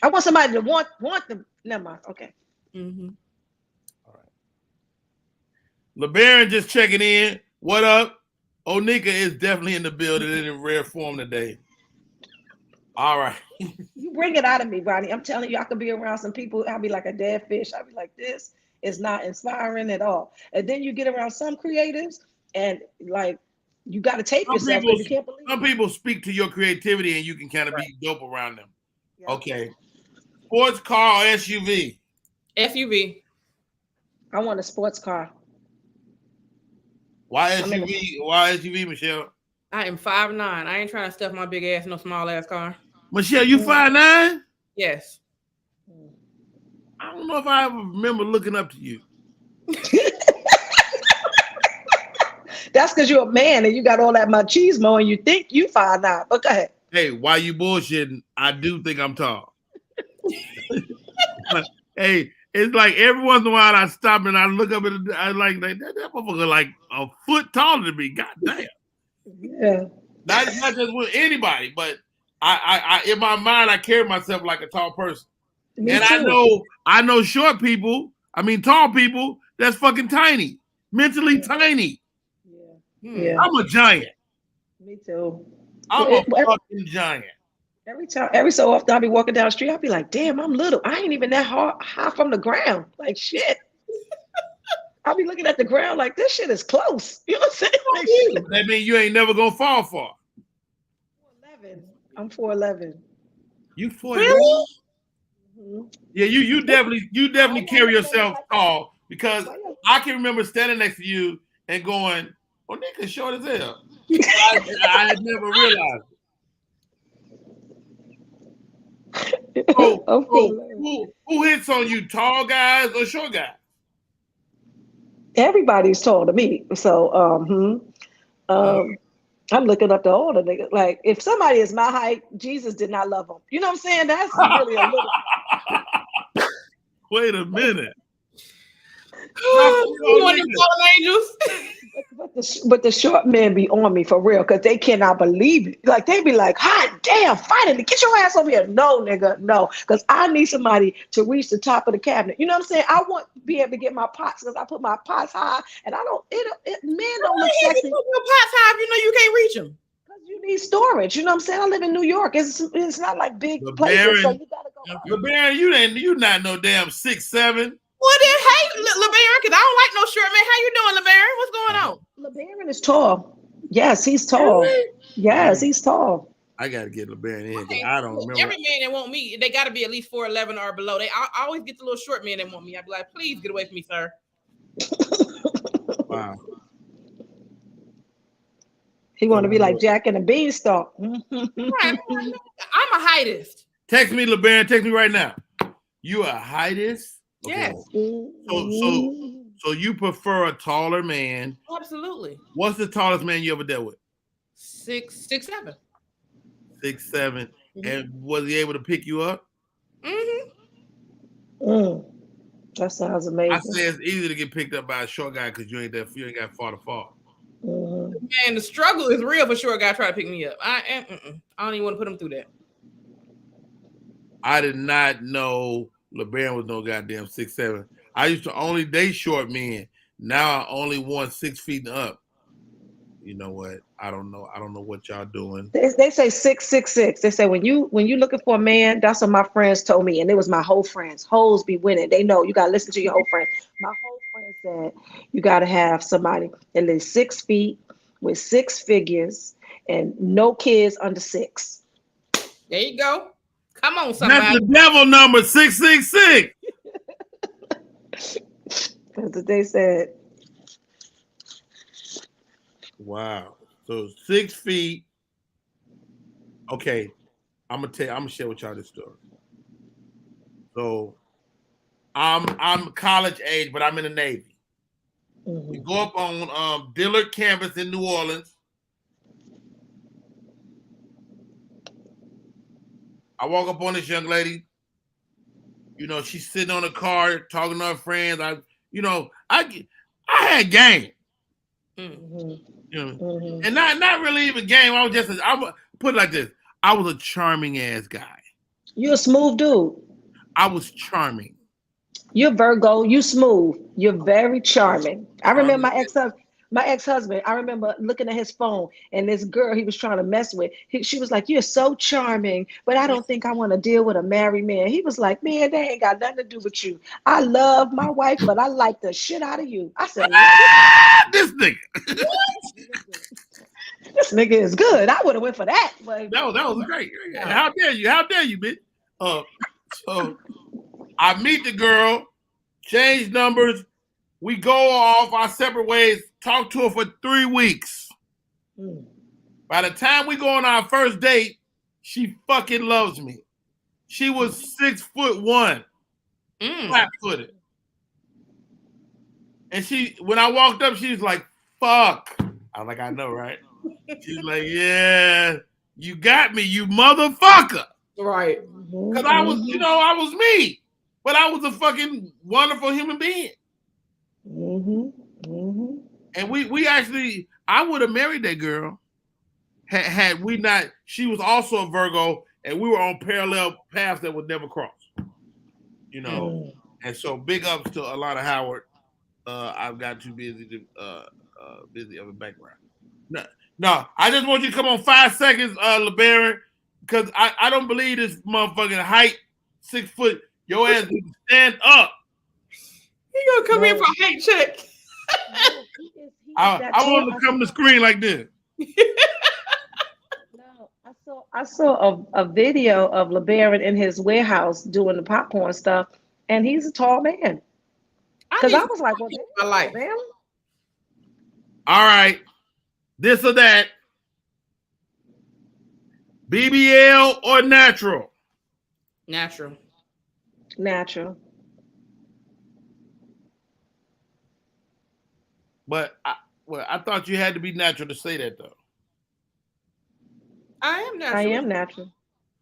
I want somebody to want them. Never mind. Okay. All right. LeBaron just checking in. What up? Onika is definitely in the building in rare form today. All right. You bring it out of me, Rodney. I'm telling you, I could be around some people. I'll be like a dead fish. I'll be like, this is not inspiring at all. And then you get around some creatives and like, you got to take yourself because you can't believe some people speak to your creativity and you can kind of be dope around them. Yeah. Okay. Sports car or SUV? SUV. I want a sports car. Why SUV? Why SUV, Michelle? I am 5'9". I ain't trying to stuff my big ass in no small ass car. Michelle, you 5'9"? Yes. I don't know if I ever remember looking up to you. That's because you're a man and you got all that machismo and you think you 5'9". But go ahead. Hey, why you bullshitting? I do think I'm tall. But, hey, it's like every once in a while I stop and I look up and I like that motherfucker like a foot taller than me. God damn. Yeah. Not just with anybody, but I in my mind I carry myself like a tall person. Me and too. I know short people, tall people that's fucking tiny, mentally tiny. Yeah. I'm a giant. Me too. I'm a fucking giant. Every so often I'll be walking down the street, I'll be like, damn, I'm little. I ain't even that high from the ground. Like shit. I'll be looking at the ground like this shit is close. You know what I'm saying? Like, shit. That means you ain't never gonna fall far. 4'11". I'm 4'11". You 4'11"? Really? Mm-hmm. Yeah, you definitely carry yourself tall because I can remember standing next to you and going, "Oh, nigga, short as hell." I had never realized it. So, who hits on you, tall guys or short guys? Everybody's tall to me. So I'm looking up to all the niggas. Like if somebody is my height, Jesus did not love them. You know what I'm saying? That's really a little. Wait a minute. You want them fallen angels? But the short men be on me for real because they cannot believe it. Like they be like, "Hot damn, finally, get your ass over here!" No, nigga, no, because I need somebody to reach the top of the cabinet. You know what I'm saying? I want to be able to get my pots because I put my pots high, and I don't. Men don't look sexy. You put your pots high if you know you can't reach them. Because you need storage. You know what I'm saying? I live in New York. It's not like big places, so you gotta go. LeBaron, you not no damn 6'7". Well then, hey, LeBaron, because I don't like no short man. How you doing, LeBaron? What's going on? LeBaron is tall. Yes, he's tall. Yes, he's tall. I gotta get LeBaron in here. I don't remember. Every man that want me, they got to be at least 4'11" or below. I always get the little short man that want me. I be like, please get away from me, sir. Wow. He want to be like Jack and the Beanstalk. Right, I'm a heightist. Text me, LeBaron. Text me right now. You a heightist? Yes. So you prefer a taller man? Absolutely. What's the tallest man you ever dealt with? 6'7". 6'7". And was he able to pick you up? That sounds amazing. I say it's easy to get picked up by a short guy because you ain't got far to fall. Man, the struggle is real for short guy trying to pick me up. I don't even want to put him through that. I did not know LeBaron was no goddamn 6'7". I used to only date short men. Now I only want 6 feet and up. You know what? I don't know. I don't know what y'all doing. They say 6'6". They say when you looking for a man, that's what my friends told me, and it was my whole friends. Hoes be winning. They know you gotta listen to your whole friends. My whole friend said you gotta have somebody at least 6 feet with 6 figures and no kids under 6. There you go. Come on, somebody. That's the devil number 666. That's what they said. Wow. So 6 feet. Okay. I'm gonna share with y'all this story. So I'm college age, but I'm in the Navy. We go up on Dillard campus in New Orleans. I walk up on this young lady. You know, she's sitting on the car talking to her friends. I had game. You know, and not really even game. I'm put it like this. I was a charming ass guy. You're a smooth dude. I was charming. You're Virgo. You smooth. You're very charming. I remember my ex-husband. I remember looking at his phone and this girl he was trying to mess with. She was like, "You're so charming, but I don't think I want to deal with a married man." He was like, "Man, they ain't got nothing to do with you. I love my wife, but I like the shit out of you." I said, "This nigga, this nigga is good. I would have went for that." But that was great. How dare you? How dare you, bitch? So I meet the girl, change numbers. We go off our separate ways, talk to her for 3 weeks. By the time we go on our first date, she fucking loves me. She was 6'1", flat-footed. And when I walked up, she was like, "Fuck." I was like, "I know, right?" She's like, "Yeah, you got me, you motherfucker." Right. Because I was me. But I was a fucking wonderful human being. And we actually, I would have married that girl had we not. She was also a Virgo, and we were on parallel paths that would never cross. You know, and so big ups to Alana Howard. I've got too busy of a background. No, I just want you to come on 5 seconds, LeBaron, because I don't believe this motherfucking height, 6 foot. Your ass needs to stand up. He gonna come in for a height check. I want him to come to the screen like this. No, I saw a video of LeBaron in his warehouse doing the popcorn stuff, and he's a tall man. Because I was like, "Well, I like man." All right, this or that. BBL or natural? Natural. Natural. But I thought you had to be natural to say that though. I am natural. I am natural.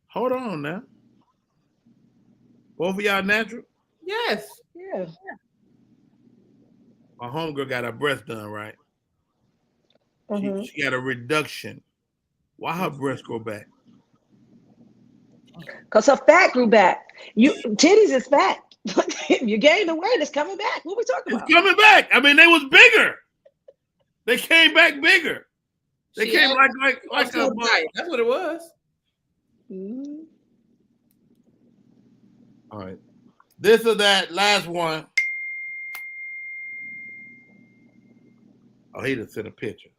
Hold on now. Both of y'all natural? Yes. Yeah. My homegirl got her breast done, right? She got a reduction. Why her breasts grow back? Because her fat grew back. Titties is fat. You gained the weight, it's coming back. What we talking about? It's coming back. I mean, they was bigger. They came back bigger. They came like a diet. That's what it was. Mm-hmm. All right. This or that last one. Oh, he just sent a picture.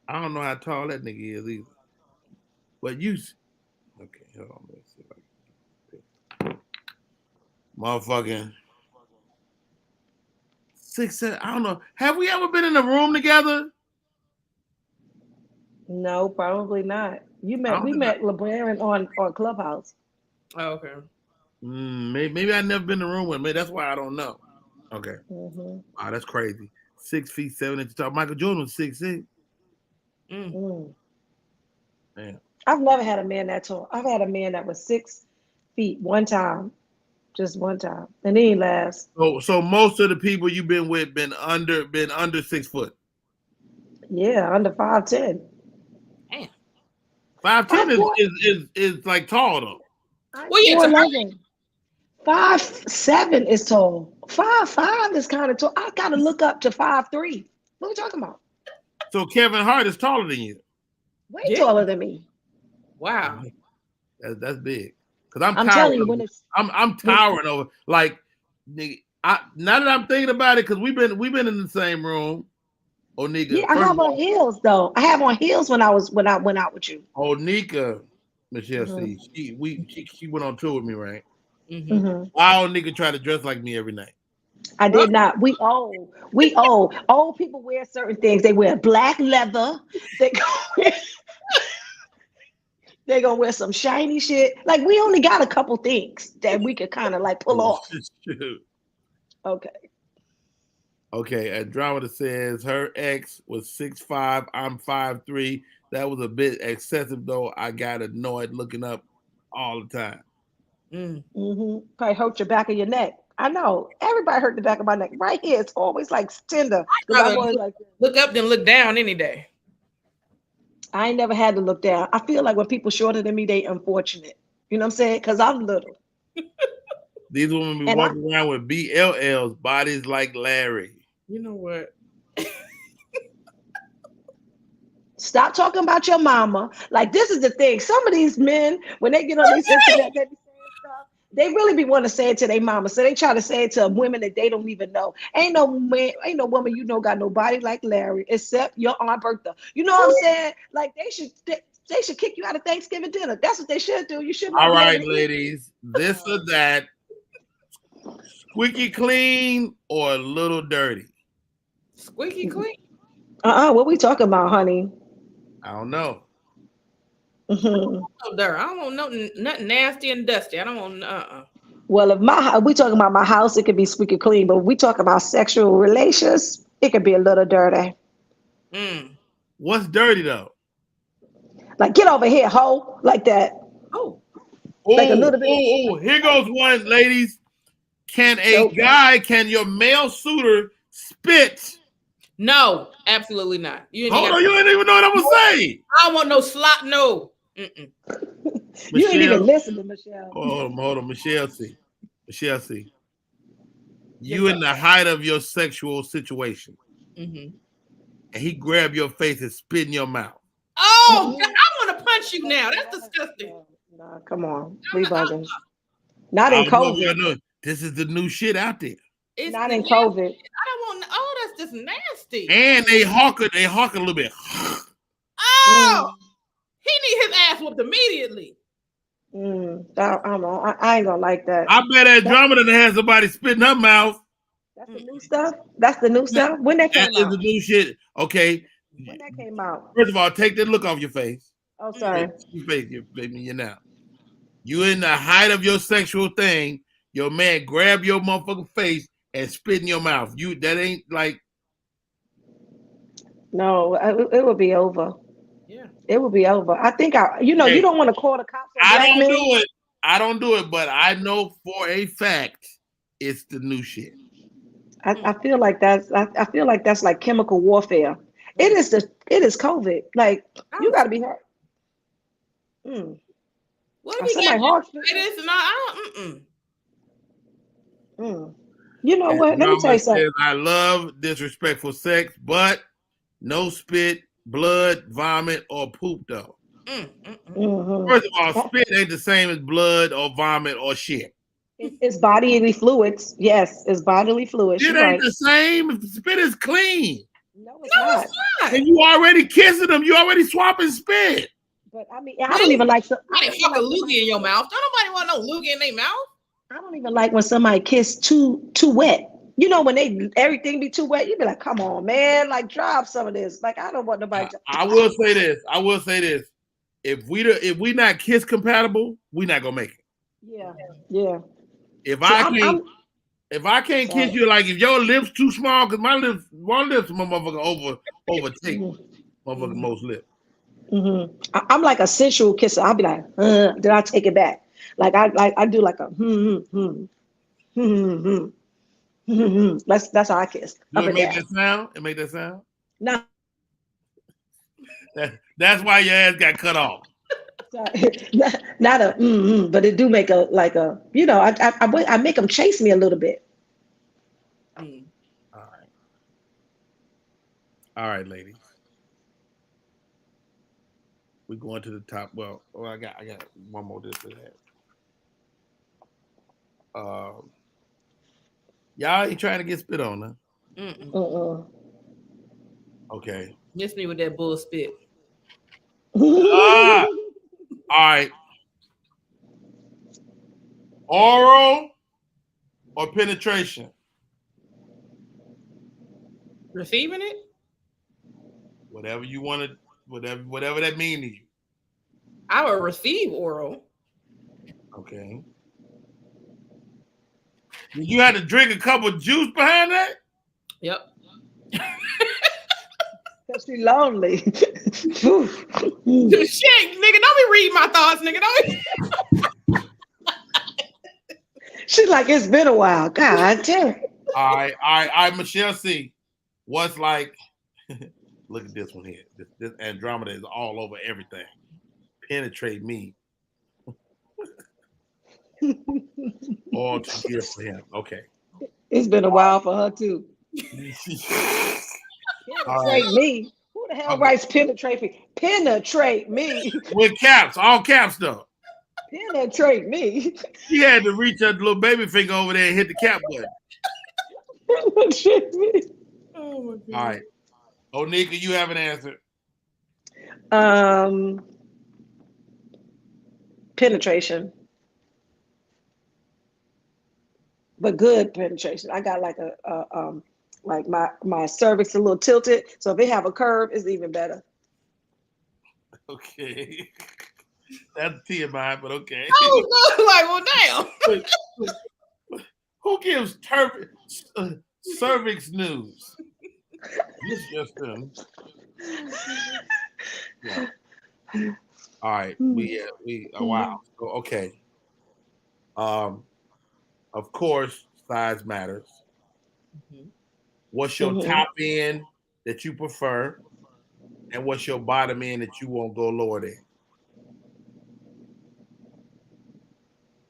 I don't know how tall that nigga is either. But okay, hold on. Let's see if I can. Motherfucking 6, 7. I don't know. Have we ever been in a room together? No, probably not. We met LeBaron on Clubhouse. Oh, okay. Maybe I never been in a room with me. That's why I don't know. Okay. Mm-hmm. Wow, that's crazy. 6 feet 7 inches tall. Michael Jordan was 6'6". Man. I've never had a man that tall. I've had a man that was 6 feet one time. Just one time. And he last. So most of the people you've been with been under 6 foot. Yeah, under 5'10". Damn. 5'10" is like tall though. Well, yeah, 4'11". 5'7" is tall. 5'5" is kind of tall. I gotta look up to 5'3". What are we talking about? So Kevin Hart is taller than you. Way taller than me. Wow. That's big. Because I'm telling you, when it's I'm towering over. Like, nigga, now that I'm thinking about it, because we've been in the same room. Oh, nigga. Yeah, I have on heels though. I have on heels when I went out with you. Oh, Nika, Michelle C. She went on tour with me, right? Why old nigga try to dress like me every night? I did not. We old. Old people wear certain things. They wear black leather. They're gonna wear some shiny shit. Like, we only got a couple things that we could kind of like pull off. Okay. Okay, Andromeda says her ex was 6'5", I'm 5'3". That was a bit excessive though. I got annoyed looking up all the time. Probably hurt your back of your neck. I know. Everybody hurt the back of my neck. Right here, it's always like tender. Look up then look down any day. I ain't never had to look down. I feel like when people shorter than me, they unfortunate. You know what I'm saying? Because I'm little. These women be walking around with BLLs, bodies like Larry. You know what? Stop talking about your mama. Like, this is the thing. Some of these men, when they get on these internet, they be saying stuff. They really be want to say it to their mama. So they try to say it to women that they don't even know. Ain't no woman you know got no body like Larry, except your Aunt Bertha. You know what I'm saying? Like, they should kick you out of Thanksgiving dinner. That's what they should do. You shouldn't. All right, ladies. This or that. Squeaky clean or a little dirty? Squeaky clean. What we talking about, honey? I don't know. I don't want nothing nasty and dusty. I don't want Well, if we talking about my house, it could be squeaky clean. But if we talking about sexual relations, it could be a little dirty. What's dirty though? Like, get over here, hoe, like that. Like a little bit. Here goes one, ladies. Can your male suitor spit? No, absolutely not. You ain't even know what I'm gonna say. I don't want no slop. No. You ain't even listen to Michelle. Hold on, Michelle C. You in the height of your sexual situation, and he grab your face and spit in your mouth. Oh, I want to punch you now. That's disgusting. Nah, come on, we bugging. Not in COVID. This is the new shit out there. It's not in COVID. I don't want. Oh, that's just nasty. And they hawk a little bit. Oh, he need his ass whooped immediately. I ain't gonna like that. I bet Andromeda has somebody spit in her mouth. That's the new stuff. That's the new stuff. When that came out? That is the new shit. Okay. When that came out? First of all, take that look off your face. Oh, sorry. Your face, baby, you're now. You in the height of your sexual thing. Your man grab your motherfucking face and spit in your mouth. That ain't like. No, it would be over. Yeah, it would be over. I think you don't want to call the cops. I don't do it, but I know for a fact it's the new shit. I feel like that's like chemical warfare. It is COVID. Like you got to be hurt. What if he somebody got hard? this and I don't. You know what? Let me tell you something. I love disrespectful sex, but no spit, blood, vomit, or poop though. First of all, spit ain't the same as blood or vomit or shit. It's bodily fluids. Yes, it's bodily fluids. It ain't the same. Spit is clean. No, it's not. And you already kissing them. You already swapping spit. But I mean, I don't even like. I didn't fuck a loogie in your mouth. Don't nobody want no loogie in their mouth. I don't even like when somebody kiss too wet. You know, when everything be too wet, you be like, "Come on, man! Like, drop some of this." Like, I don't want nobody. I will say this. If we not kiss compatible, we not gonna make it. Yeah. If I can't kiss you, like if your lips too small, because my lips motherfucker overtake motherfucker most lips. I'm like a sensual kisser. I'll be like, then I take it back. Like I do like a That's how I kiss. Do it make that sound? It make that sound? No. That's why your ass got cut off. Not a but it do make a like a, you know, I make them chase me a little bit. All right, ladies. We're going to the top. Well, I got one more this to that. Y'all ain't trying to get spit on, huh? Okay. Miss me with that bull spit. All right. Oral or penetration? Receiving it? Whatever you want to, whatever that mean to you. I would receive oral. Okay. Did you have to drink a cup of juice behind that? Yep. Cause she's lonely. Shit, nigga, don't be reading my thoughts, nigga. Don't be. She's like, it's been a while. God damn. All right, Michelle C. What's like? Look at this one here. This Andromeda is all over everything. Penetrate me. All too good for him. Okay. It's been a while for her too. Right. Penetrate me. Who the hell writes penetrate me? Penetrate me. With caps, all caps though. Penetrate me. She had to reach her little baby finger over there and hit the cap button. Penetrate me. Oh my God. All right. Onika, you have an answer. Penetration. But good penetration. I got like like my cervix a little tilted. So if they have a curve, it's even better. Okay. That's TMI, but okay. Oh, like, well, damn. Who gives cervix news? This just them. Yeah. All right. Wow. So, okay. Of course, size matters. What's your top end that you prefer, and what's your bottom end that you won't go lower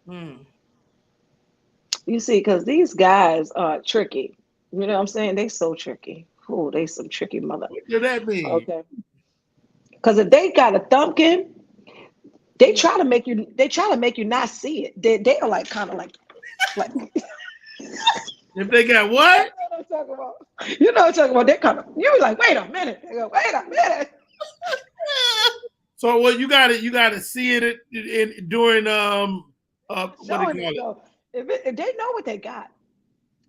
than? You see, because these guys are tricky. You know what I'm saying? They so tricky. Oh, they some tricky mother. What does that mean? Okay. Because if they got a thumbkin, they try to make you not see it. They are like kind of like if they got what? You know what I'm talking about. They kind of, you be like, wait a minute. They go, wait a minute. So you gotta see it during what do you call it? If they know what they got,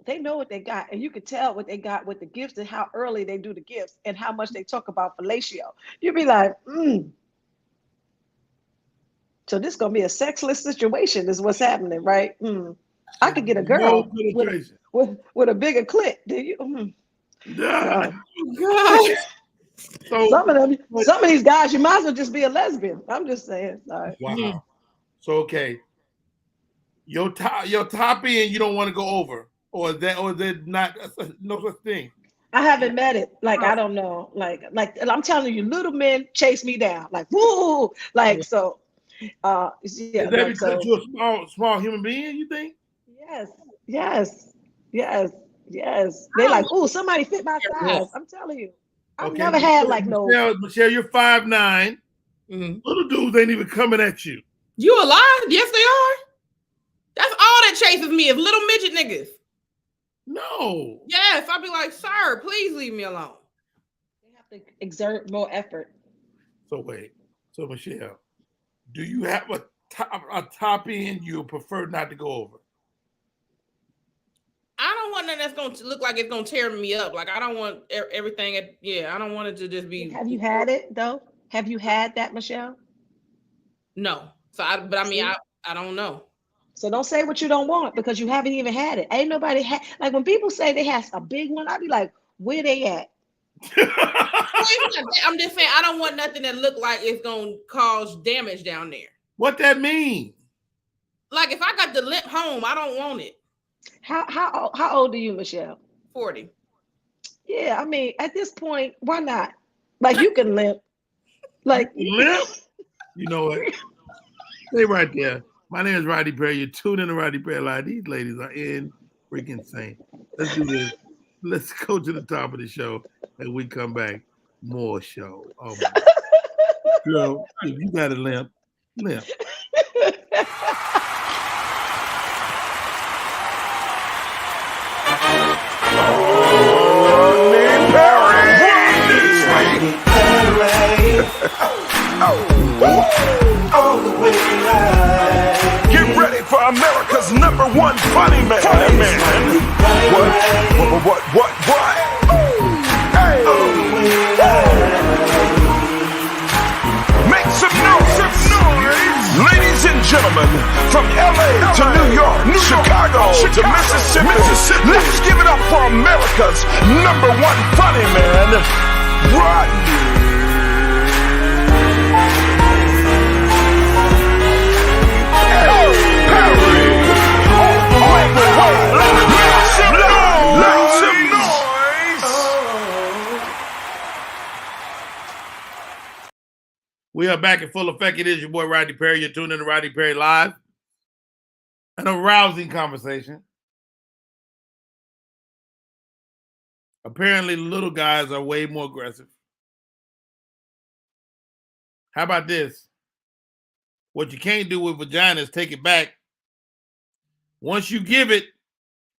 they know what they got, and you can tell what they got with the gifts and how early they do the gifts and how much they talk about fellatio. You'd be like, So this is gonna be a sexless situation, is what's happening, right? I could get a girl with a bigger clit. Do you? God. So some of these guys, you might as well just be a lesbian. I'm just saying. Sorry. Wow. So okay, your top end, you don't want to go over. or is that not no such thing? I haven't met it. Like, I don't know. Like I'm telling you, little men chase me down. Like, woo! Like, so yeah, Is that like, because so you're a small human being, you think? yes, yes, yes, yes. They like, oh, somebody fit my Yeah. size. I'm telling you. I've Okay, never had like no. Michelle, you're 5'9". Mhm. Little dudes ain't even coming at you. You alive? Yes, they are. That's all that chases me is little midget niggas. No. Yes, I'll be like, sir, please leave me alone. They have to exert more effort. So wait. So Michelle, do you have a top end you prefer not to go over? I don't want nothing that's going to look like it's going to tear me up. Like, I don't want everything. I don't want it to just be. Have you had it though? Have you had that, Michelle? No. So, I don't know. So don't say what you don't want because you haven't even had it. Ain't nobody had, like, when people say they have a big one, I be like, where they at? I'm just saying I don't want nothing that look like it's gonna cause damage down there. What that mean? Like, if I got the limp home, I don't want it. How old are you, Michelle? 40. Yeah, I mean, at this point, why not? Like, you can limp. Like, limp? You know what? Stay right there. My name is Rodney Perry. You're tuned in to Rodney Perry Live. These ladies are in freaking insane. Let's do this. Let's go to the top of the show and we come back. More show. Oh my girl, if you got a limp, limp. Get ready for America's #1 funny man. What? Hey. Make some noise. Ladies and gentlemen, from LA to New York, Chicago to Mississippi, let's give it up for America's #1 funny man, Rodney. We are back in full effect. It is your boy Rodney Perry. You're tuned in to Rodney Perry Live. An arousing conversation. Apparently, little guys are way more aggressive. How about this? What you can't do with vagina is take it back. Once you give it,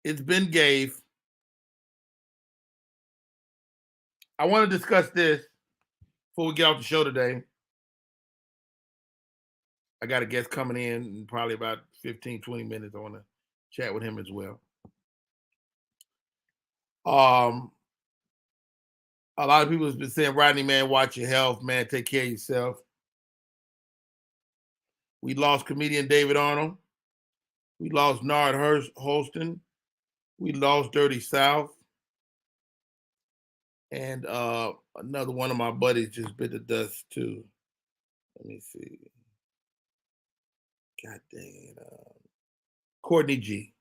it's been gave. I want to discuss this before we get off the show today. I got a guest coming in probably about 15, 20 minutes. I want to chat with him as well. A lot of people have been saying, Rodney, man, watch your health, man. Take care of yourself. We lost comedian David Arnold. We lost Nard Holston. We lost Dirty South. And another one of my buddies just bit the dust too. Let me see. God dang it. Courtney G.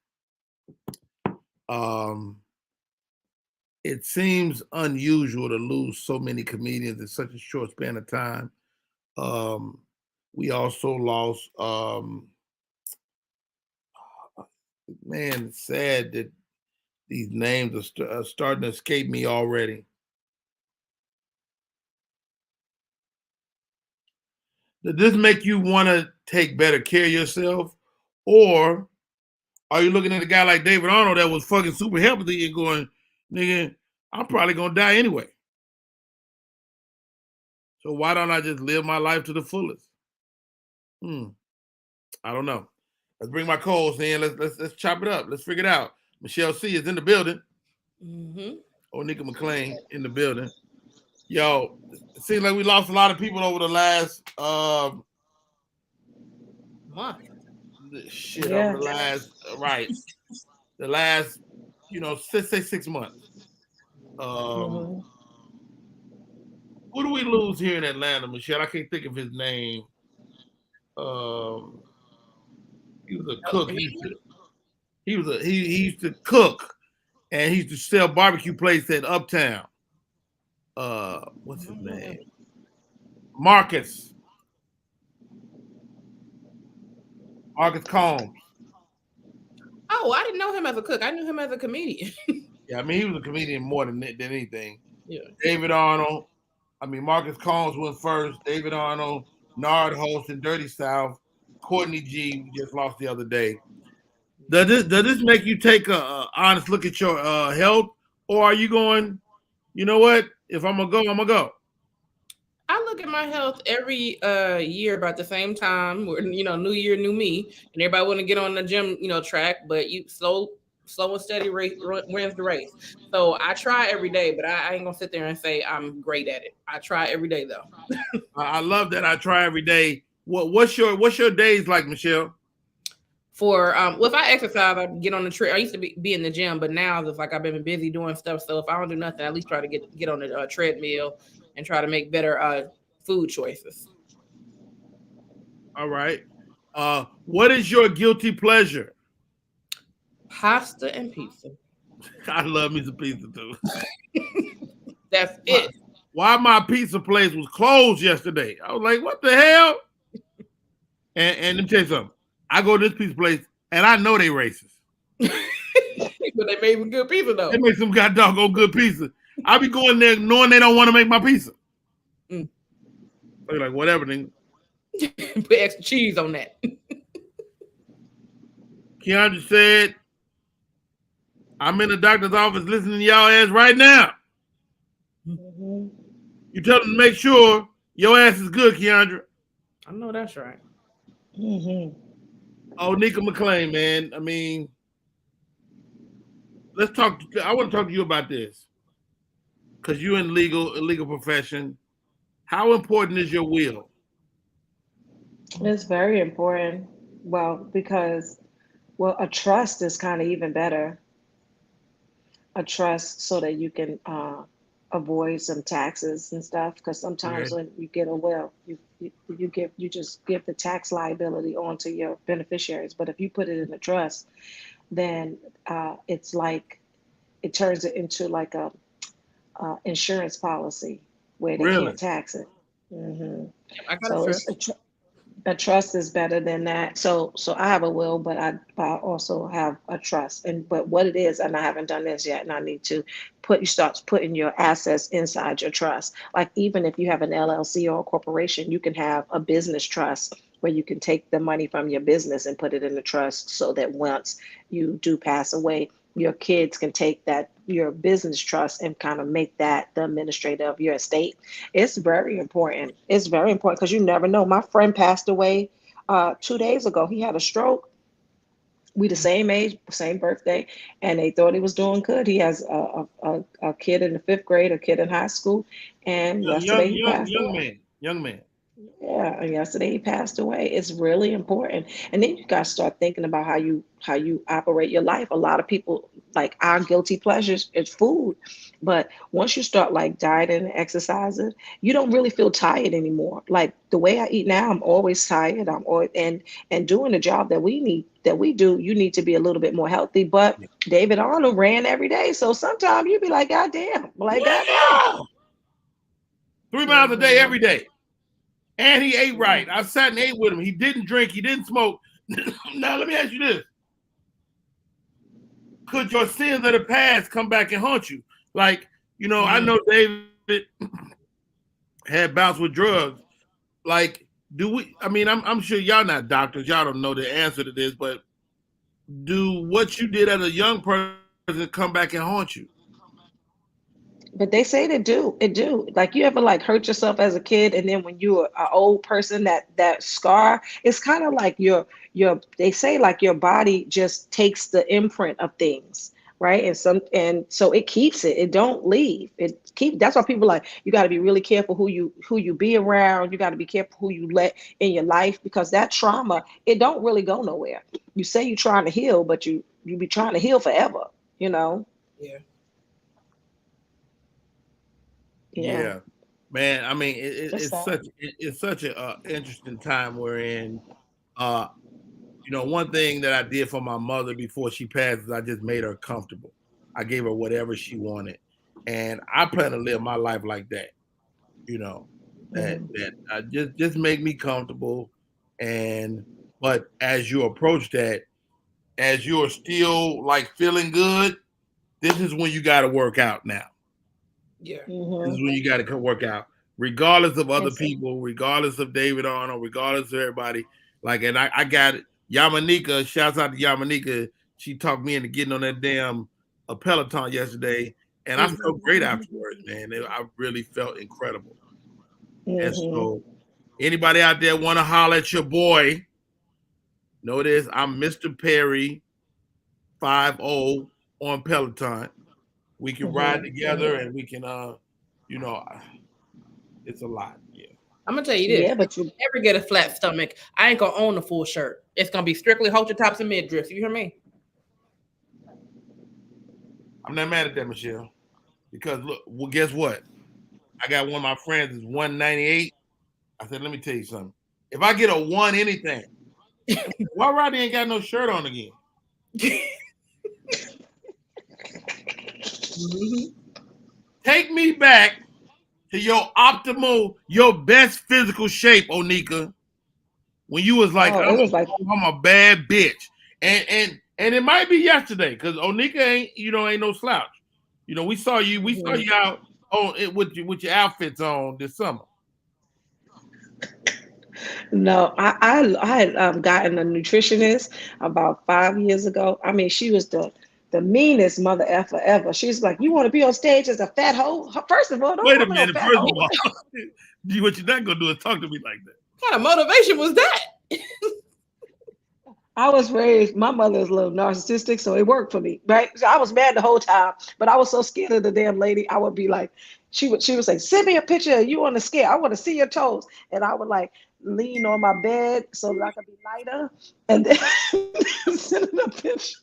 It seems unusual to lose so many comedians in such a short span of time. We also lost, man, it's sad that these names are starting to escape me already. Does this make you want to take better care of yourself? Or are you looking at a guy like David Arnold that was fucking super healthy and going, nigga, I'm probably going to die anyway. So why don't I just live my life to the fullest? I don't know. Let's bring my co-host in. Let's chop it up. Let's figure it out. Michelle C is in the building. Onika McClain in the building. Yo, it seems like we lost a lot of people over the last month. Over the last the last 6 months. Who do we lose here in Atlanta, Michelle? I can't think of his name. He was a cook. He used to cook, and he used to sell barbecue plates at Uptown. What's his name? Marcus Combs. Oh, I didn't know him as a cook. I knew him as a comedian. Yeah, I mean, he was a comedian more than anything. Yeah. David Arnold. I mean, Marcus Combs went first. David Arnold, Nard Host, and Dirty South. Courtney G. We just lost the other day. Does this make you take a honest look at your health, or are you going, you know what? If I'm gonna go, I'm gonna go. I look at my health every year about the same time. Where, new year, new me, and everybody want to get on the gym, track. But you slow and steady wins the race. So I try every day, but I ain't gonna sit there and say I'm great at it. I try every day though. I love that. I try every day. What's your days like, Michelle? For if I exercise, I get on the trail. I used to be in the gym, but now it's like I've been busy doing stuff. So if I don't do nothing, I at least try to get on the treadmill and try to make better food choices. All right. What is your guilty pleasure? Pasta and pizza. I love me some pizza too. That's it. Why my pizza place was closed yesterday? I was like, what the hell? And let me tell you something. I go to this pizza place and I know they racist. But they made some good pizza though. They make some goddamn good pizza. I be going there knowing they don't want to make my pizza. They're like, whatever, then. Put extra cheese on that. Keandra said, I'm in the doctor's office listening to y'all ass right now. Mm-hmm. You tell them to make sure your ass is good, Keandra. I know that's right. Mm-hmm. Oh, Nika McClain, man. I mean, let's talk. I want to talk to you about this because you're in legal profession. How important is your will? It's very important. Well, because a trust is kind of even better. A trust so that you can avoid some taxes and stuff. Because sometimes when you get a will, you just give the tax liability onto your beneficiaries. But if you put it in a trust, then it's like it turns it into like a insurance policy where they can't tax it. Mm-hmm. So a trust is better than that. So I have a will, but I also have a trust. But what it is, and I haven't done this yet, and I need to you start putting your assets inside your trust. Like even if you have an LLC or a corporation, you can have a business trust where you can take the money from your business and put it in the trust so that once you do pass away, your kids can take your business trust and kind of make that the administrator of your estate. It's very important. It's very important because you never know. My friend passed away 2 days ago. He had a stroke. We the same age, same birthday, and they thought he was doing good. He has a kid in the 5th grade, a kid in high school, and yesterday he passed away. Young man. Yeah, and yesterday he passed away. It's really important. And then you got to start thinking about how you operate your life. A lot of people, like our guilty pleasures is food. But once you start like dieting and exercising, you don't really feel tired anymore. Like the way I eat now, I'm always tired. I'm always, and doing the job that we do, you need to be a little bit more healthy. But David Arnold ran every day. So sometimes you be like, God damn. Like, God damn. 3 miles a day, every day. And he ate right. I sat and ate with him. He didn't drink. He didn't smoke. Now, let me ask you this. Could your sins of the past come back and haunt you? Like, I know David had bouts with drugs. Like, I'm sure y'all not doctors. Y'all don't know the answer to this, but do what you did as a young person come back and haunt you? But they say they do. It do. Like you ever like hurt yourself as a kid, and then when you're an old person, that scar, it's kind of like they say like your body just takes the imprint of things, right? And so it keeps it. It don't leave. That's why people like you got to be really careful who you be around. You got to be careful who you let in your life because that trauma, it don't really go nowhere. You say you're trying to heal, but you be trying to heal forever. Yeah. Yeah, man. I mean, it's such an interesting time we're in. You know, one thing that I did for my mother before she passed is I just made her comfortable. I gave her whatever she wanted, and I plan to live my life like that. You know, that just make me comfortable, but as you approach that, as you're still like feeling good, this is when you got to work out now. Yeah. This is when you got to work out, regardless of other people, regardless of David Arnold, regardless of everybody. Like, and I got Yamanika. Shouts out to Yamanika. She talked me into getting on that damn Peloton yesterday, and I felt great afterwards, man. I really felt incredible. And so, anybody out there want to holler at your boy? Know this. I'm Mr. Perry 50 on Peloton. We can ride together, and we can, you know, it's a lot. Yeah. I'm gonna tell you this. Yeah, but you ever get a flat stomach, I ain't gonna own a full shirt. It's gonna be strictly halter tops and midriffs. You hear me? I'm not mad at that, Michelle. Because look, well, guess what? I got one of my friends is 198. I said, let me tell you something. If I get a one anything, why Rodney ain't got no shirt on again? Take me back to your optimal, your best physical shape, Onika. When you was like, I'm a bad bitch. And it might be yesterday, because Onika ain't no slouch. You know, we saw you out with your outfits on this summer. No, I had gotten a nutritionist about 5 years ago. I mean, she was the meanest mother effer ever. She's like, you want to be on stage as a fat hoe? First of all, don't wait a call me no minute. fat First hoe. of all, what you're not gonna do is talk to me like that. What kind of motivation was that? I was raised, my mother is a little narcissistic, so it worked for me, right? So I was mad the whole time, but I was so scared of the damn lady. I would be like, she would say, send me a picture of you on the scale. I want to see your toes. And I would like lean on my bed so that I could be lighter and then send her a picture.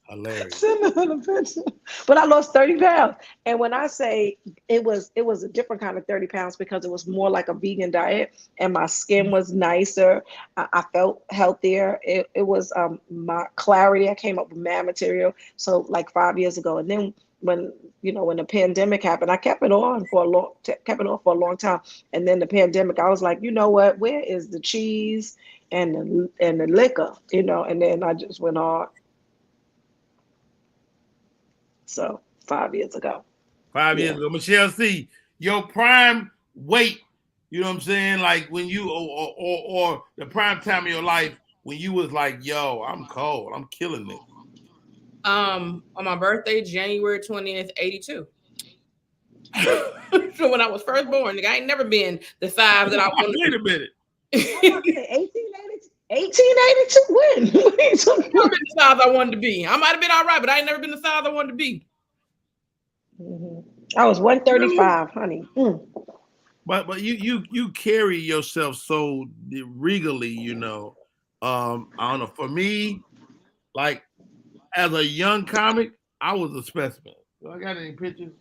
Hilarious. Send her a picture. But I lost 30 pounds. And when I say it was a different kind of 30 pounds because it was more like a vegan diet and my skin was nicer. I felt healthier. It was my clarity. I came up with mad material. So like 5 years ago. And then when the pandemic happened, I kept it on for a long time. And then the pandemic, I was like, you know what? Where is the cheese and the liquor? And then I just went on. So 5 years ago. 5 years ago. Michelle C., your prime weight, you know what I'm saying? Like when you or the prime time of your life when you was like, yo, I'm cold. I'm killing it. On my birthday, January 20th, 82. So when I was first born, I ain't never been the size that I wanted. Wait a minute. 1882? When? I've never been the size I wanted to be. I might have been all right, but I ain't never been the size I wanted to be. I was 135, honey. But you carry yourself so regally, I don't know. For me, like as a young comic, I was a specimen. Do I got any pictures?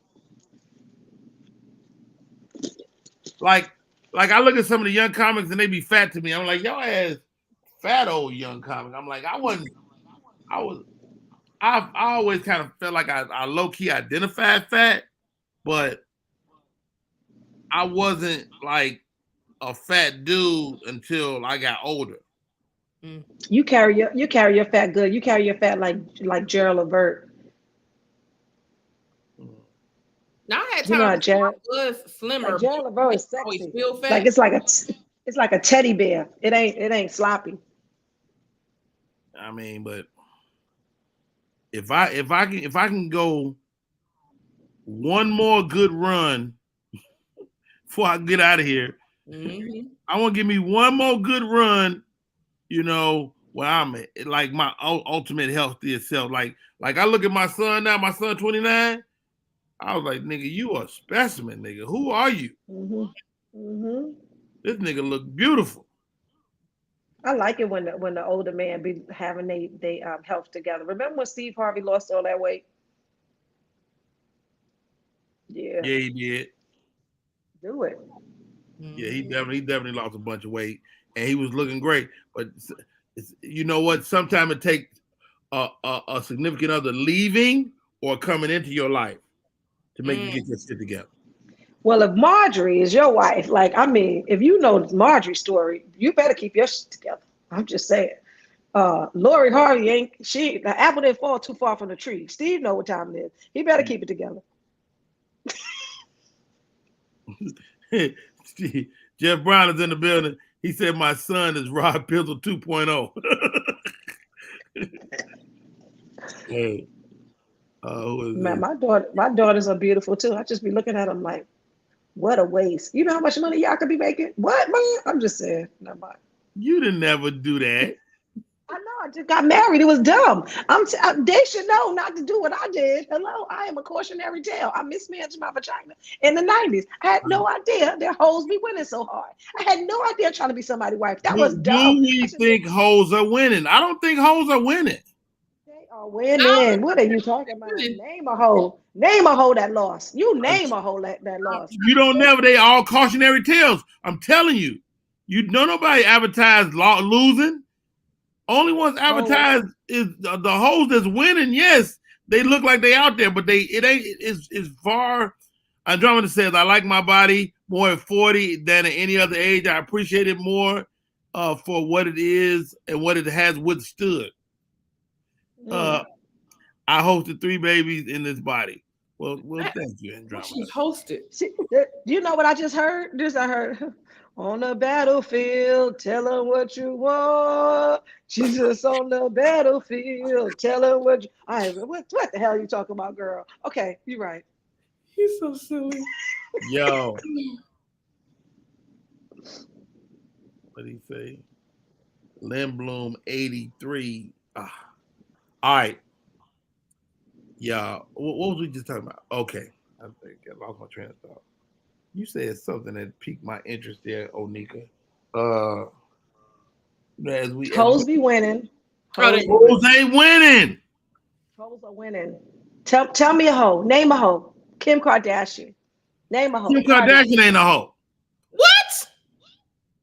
Like I look at some of the young comics and they be fat to me. I'm like, y'all ass fat old young comic. I'm like, I always kind of felt like I low-key identified fat, but I wasn't like a fat dude until I got older. You carry your fat good. You carry your fat like Gerald Levert. Now I had times I was slimmer. Like Gerald Levert is sexy. Feel fat. Like it's like a teddy bear. It ain't sloppy. I mean, but if I can go one more good run before I get out of here, I want to give me one more good run. Where I'm at, like my ultimate healthiest self. Like I look at my son now. My son 29. I was like, nigga, you a specimen, nigga. Who are you? This nigga look beautiful. I like it when the older man be having they health together. Remember when Steve Harvey lost all that weight? Yeah. Yeah, he did. Do it. Yeah, he definitely lost a bunch of weight, and he was looking great. But You know what? Sometimes it takes a significant other leaving or coming into your life to make you get your shit together. Well, if Marjorie is your wife, like, I mean, if you know Marjorie's story, you better keep your shit together. I'm just saying. Lori Harvey the apple didn't fall too far from the tree. Steve know what time it is. He better keep it together. Jeff Brown is in the building. He said, my son is Rob Pizzle 2.0. Hey. Who is Man, my daughters are beautiful too. I just be looking at them like, what a waste. You know how much money y'all could be making? What, man? I'm just saying. Never mind. You didn't never do that. I know. I just got married. It was dumb. They should know not to do what I did. Hello, I am a cautionary tale. I mismanaged my vagina in the 90s. I had no idea their hoes be winning so hard. I had no idea trying to be somebody's wife. That was dumb. Do we think hoes are winning? I don't think hoes are winning. They are winning. What are you talking about? Name a hoe. Name a hoe that lost. You name a hoe that lost. You don't never. They all cautionary tales. I'm telling you. You know nobody advertised losing. Only ones advertised is the hoes that's winning. Yes, they look like they out there, but it ain't. It's far. Andromeda says, "I like my body more at 40 than at any other age. I appreciate it more for what it is and what it has withstood." I hosted 3 babies in this body. Well, thank you, Andromeda. She hosted. Do you know what I just heard? I heard. On the battlefield, tell them what you want. Jesus on the battlefield, tell them what you... what the hell are you talking about, girl? Okay, you're right. He's so silly. Yo. What did he say? Lynn Bloom, 83. All right. Yeah. What was we just talking about? Okay. I think I lost my train of thought. You said something that piqued my interest there, Onika. Hoes be winning. Hoes ain't winning. Hoes are winning. Tell me a hoe. Name a hoe. Kim Kardashian. Name a hoe. Kim Kardashian ain't a hoe. What?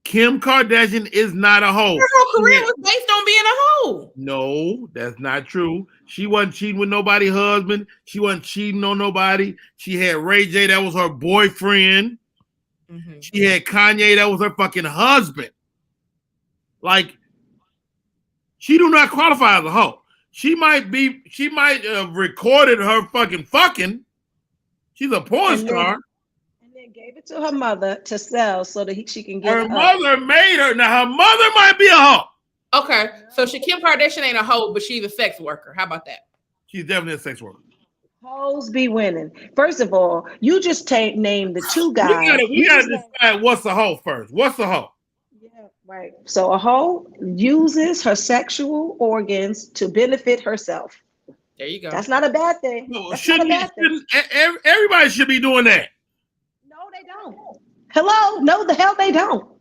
Kim Kardashian is not a hoe. Her whole career was based on being a hoe. No, that's not true. She wasn't cheating with nobody's husband. She wasn't cheating on nobody. She had Ray J, that was her boyfriend. Mm-hmm. She had Kanye, that was her fucking husband. Like, she do not qualify as a hoe. She might have recorded her fucking. She's a porn star. And then gave it to her mother to sell so that she can get her mother made her. Now, her mother might be a hoe. Okay, so Kim Kardashian ain't a hoe, but she's a sex worker. How about that? She's definitely a sex worker. Hoes be winning. First of all, you just named the 2 guys. We gotta decide what's a hoe first. What's a hoe? Yeah, right. So a hoe uses her sexual organs to benefit herself. There you go. That's not a bad thing. Everybody should be doing that. No, they don't. Hello? No, the hell they don't.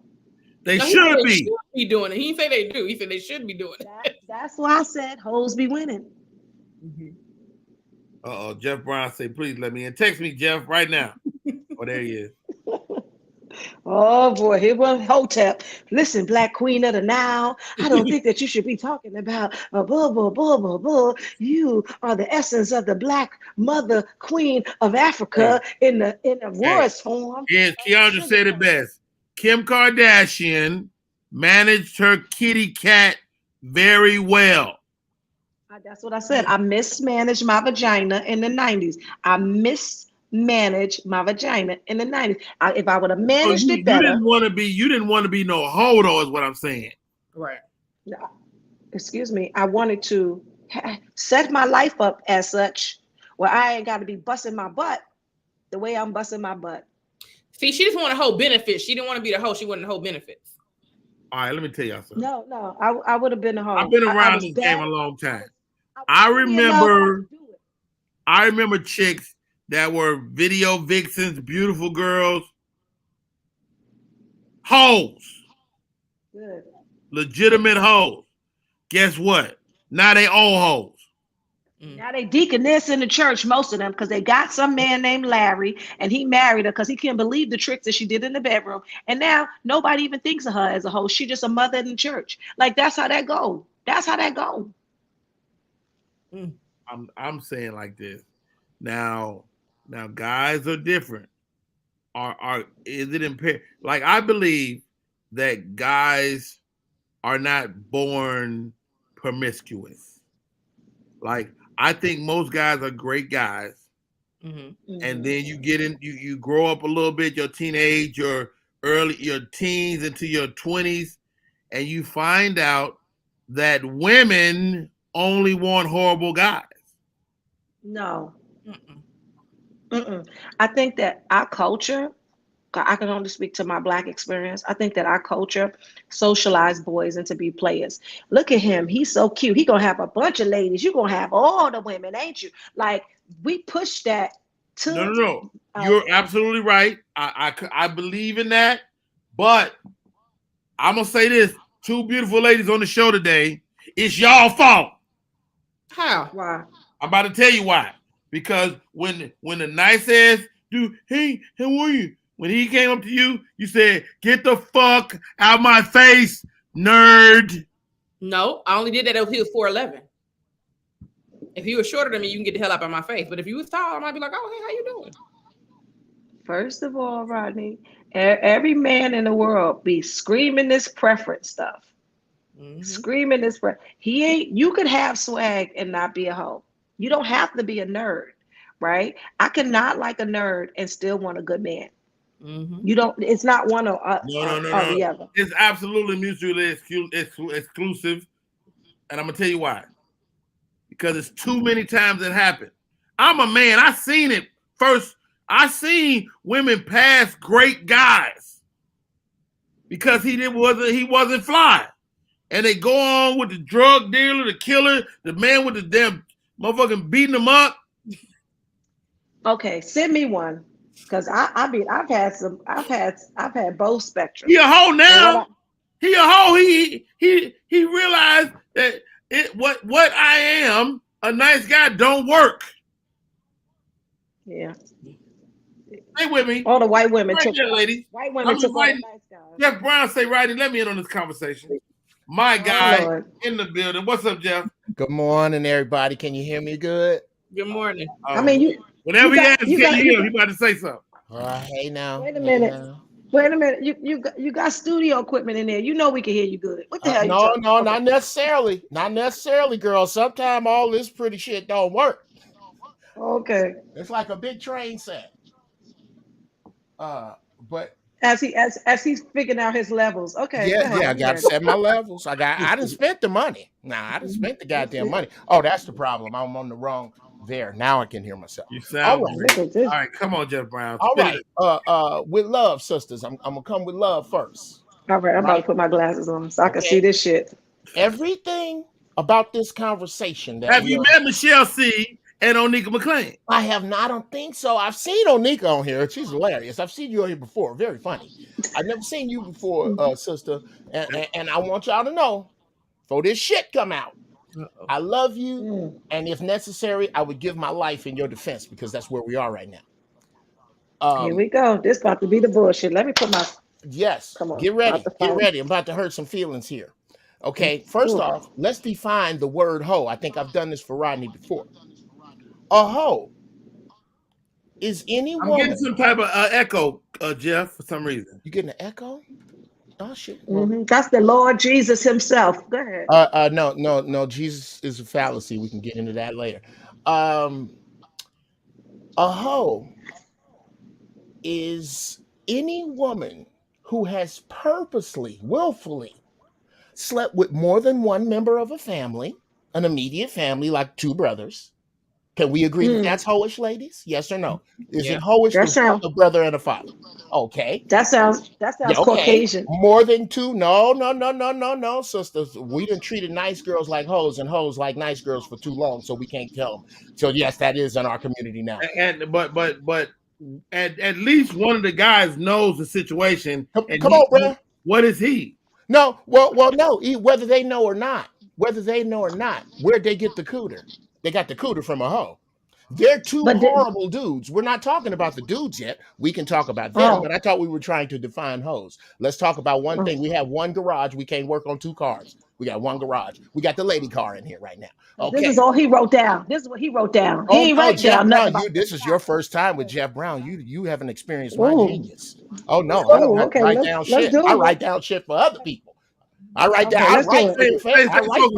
They should be. Should be doing it. He didn't say they do. He said they should be doing it. That's why I said hoes be winning. Mm-hmm. Jeff Brown say, please let me in. Text me, Jeff, right now. Oh, there he is. Oh boy, here was Hotep. Listen, Black Queen of the Nile, I don't think that you should be talking about You are the essence of the Black Mother Queen of Africa in the rawest form. Yes, Keandra said it best. Kim Kardashian managed her kitty cat very well. That's what I said. I mismanaged my vagina in the 90s. I mismanaged my vagina in the 90s. If I would have managed it better. You didn't want to be no hoe, though, is what I'm saying. Right. Excuse me. I wanted to set my life up as such where I ain't got to be busting my butt the way I'm busting my butt. See, she just wanted to hold benefits. She didn't want to be the hoe. She wanted to hold benefits. All right, let me tell y'all something. No, I would have been a hoe. I've been around this game a long time. I remember chicks that were video vixens, beautiful girls, hoes, legitimate hoes. Guess what? Now they old hoes. Now they deaconess in the church, most of them, because they got some man named Larry, and he married her because he couldn't believe the tricks that she did in the bedroom. And now nobody even thinks of her as a hoe. She just a mother in the church. Like that's how that go. That's how that go. I'm saying like this. Now guys are different. Is it impaired? Like I believe that guys are not born promiscuous. Like I think most guys are great guys, and then you get in, you grow up a little bit, your teenage, your teens into your 20s, and you find out that women only want horrible guys. No. I think that our culture, I can only speak to my Black experience. I think that our culture socialized boys into be players. Look at him. He's so cute. He going to have a bunch of ladies. You're going to have all the women, ain't you? Like, we push that to... No. You're absolutely right. I believe in that. But I'm going to say this. Two beautiful ladies on the show today. It's y'all fault. How? Why? I'm about to tell you why. Because when the nice ass dude, hey, how are you? When he came up to you, you said, "Get the fuck out my face, nerd." No, I only did that if he was 4'11". If he was shorter than me, you can get the hell out of my face. But if you was tall, I might be like, "Oh, hey, how you doing?" First of all, Rodney, every man in the world be screaming this preference stuff. Screaming this he ain't. You could have swag and not be a hoe. You don't have to be a nerd, right? I cannot like a nerd and still want a good man. You don't. It's not one or No. the other. It's absolutely mutually exclusive, and I'm gonna tell you why. Because it's too many times it happened. I'm a man. I seen it first. I seen women pass great guys because he wasn't fly. And they go on with the drug dealer, the killer, the man with the damn motherfucking beating them up. Okay, send me one, because I've had both spectrums. He a hoe now. He a hoe. He realized that what I am, a nice guy, don't work. Yeah. Stay with me. All the white women right took there, ladies. White women took all the nice guys. Jeff Brown say, "Rodney, let me in on this conversation." My guy in the building. What's up, Jeff? Good morning, everybody. Can you hear me good? Good morning. I mean, whenever he asks, he about to say something. Hey now. Wait a minute. Wait a minute. You got studio equipment in there. You know we can hear you good. What the hell? No, not necessarily. Not necessarily, girl. Sometimes all this pretty shit don't work. Okay. It's like a big train set. But as he's figuring out his levels. Okay. Yeah, I gotta set my levels. I done spent the money. I done spent the goddamn money. Oh, that's the problem. I'm on the wrong there. Now I can hear myself. You sound great. All right, come on, Jeff Brown. All right. With love, sisters. I'm gonna come with love first. All right, I'm about to put my glasses on so I can see this shit. Everything about this conversation that have you met Michelle C. and Onika McClain? I have not. I don't think so. I've seen Onika on here. She's hilarious. I've seen you on here before. Very funny. I've never seen you before, sister. And I want y'all to know, before this shit come out, I love you. And if necessary, I would give my life in your defense, because that's where we are right now. Here we go. This about to be the bullshit. Let me put my... Yes. Come on. Get ready. Get ready. I'm about to hurt some feelings here. Okay. First off, let's define the word hoe. I think I've done this for Rodney before. A hoe is any woman. I'm getting some type of echo, Jeff, for some reason. You getting an echo? Oh shit! That's the Lord Jesus himself. Go ahead. No. Jesus is a fallacy. We can get into that later. A hoe is any woman who has purposely, willfully slept with more than one member of a family, an immediate family, like two brothers. Can we agree that that's hoish, ladies? Yes or no? Is it hoish to have a brother and a father? Okay. That sounds Caucasian. More than two? No, sisters. We done treated nice girls like hoes and hoes like nice girls for too long, so we can't tell them. So yes, that is in our community now. But at least one of the guys knows the situation. Come on, bro. What is he? No, well, no. Whether they know or not, where'd they get the cooter? They got the cooter from a hoe. They're two But horrible dudes. We're not talking about the dudes yet. We can talk about them, but I thought we were trying to define hoes. Let's talk about one thing. We have one garage. We can't work on two cars. We got one garage. We got the lady car in here right now. Okay. This is all he wrote down. This is what he wrote down. He ain't write Jeff down Brown, nothing. this is your first time with Jeff Brown. You haven't experienced my genius. Oh no, I don't have to write down shit. I write down shit for other people. I write down. I write for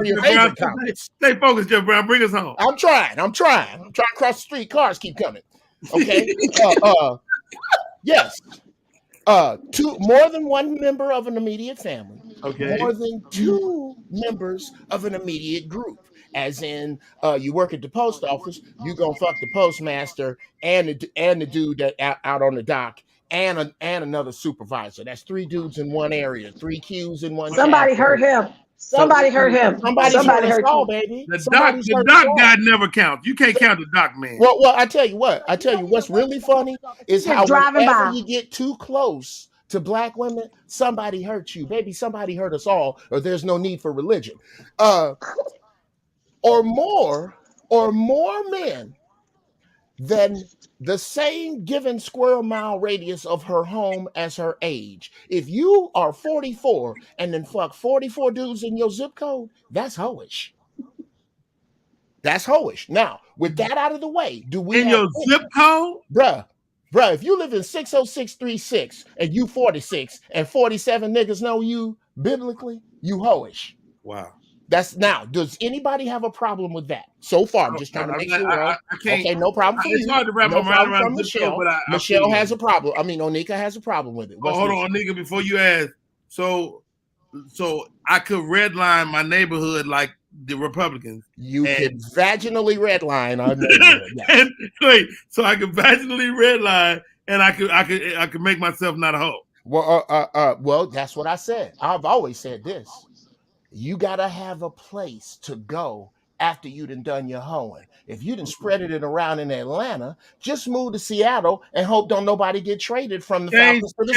your favorite comments. Stay focused, Jeff Brown. Bring us home. I'm trying to cross the street. Cars keep coming. Okay. Yes. More than one member of an immediate family. Okay. More than two members of an immediate group. As in, you work at the post office, you gonna fuck the postmaster and the dude that out on the dock. And another supervisor. That's three dudes in one area, three queues in one. Somebody hurt him. Somebody hurt him. Somebody hurt you, baby. The doc guy never counts. You can't count the doc man. Well, I tell you what's really funny is how whenever you get too close to black women, somebody hurt you, baby. Somebody hurt us all, or there's no need for religion. Or more men than the same given square mile radius of her home as her age. If you are 44 and then fuck 44 dudes in your zip code, that's hoish. That's hoish. Now, with that out of the way, do we in your zip code? Bruh, if you live in 60636 and you 46 and 47 niggas know you biblically, you hoish. Wow. Now, does anybody have a problem with that? So far, I'm just trying to make sure. I can't. Okay, no problem for you. It's hard to wrap my mind around Michelle. But Michelle has a problem. I mean, Onika has a problem with it. Hold on, Onika, before you ask. So I could redline my neighborhood like the Republicans. You could vaginally redline our neighborhood. Yes. So I could vaginally redline, and I could make myself not a hoe. Well, that's what I said. I've always said this. You gotta have a place to go after you done your hoeing. If you done spread it around in Atlanta, just move to Seattle and hope don't nobody get traded from the Falcons to the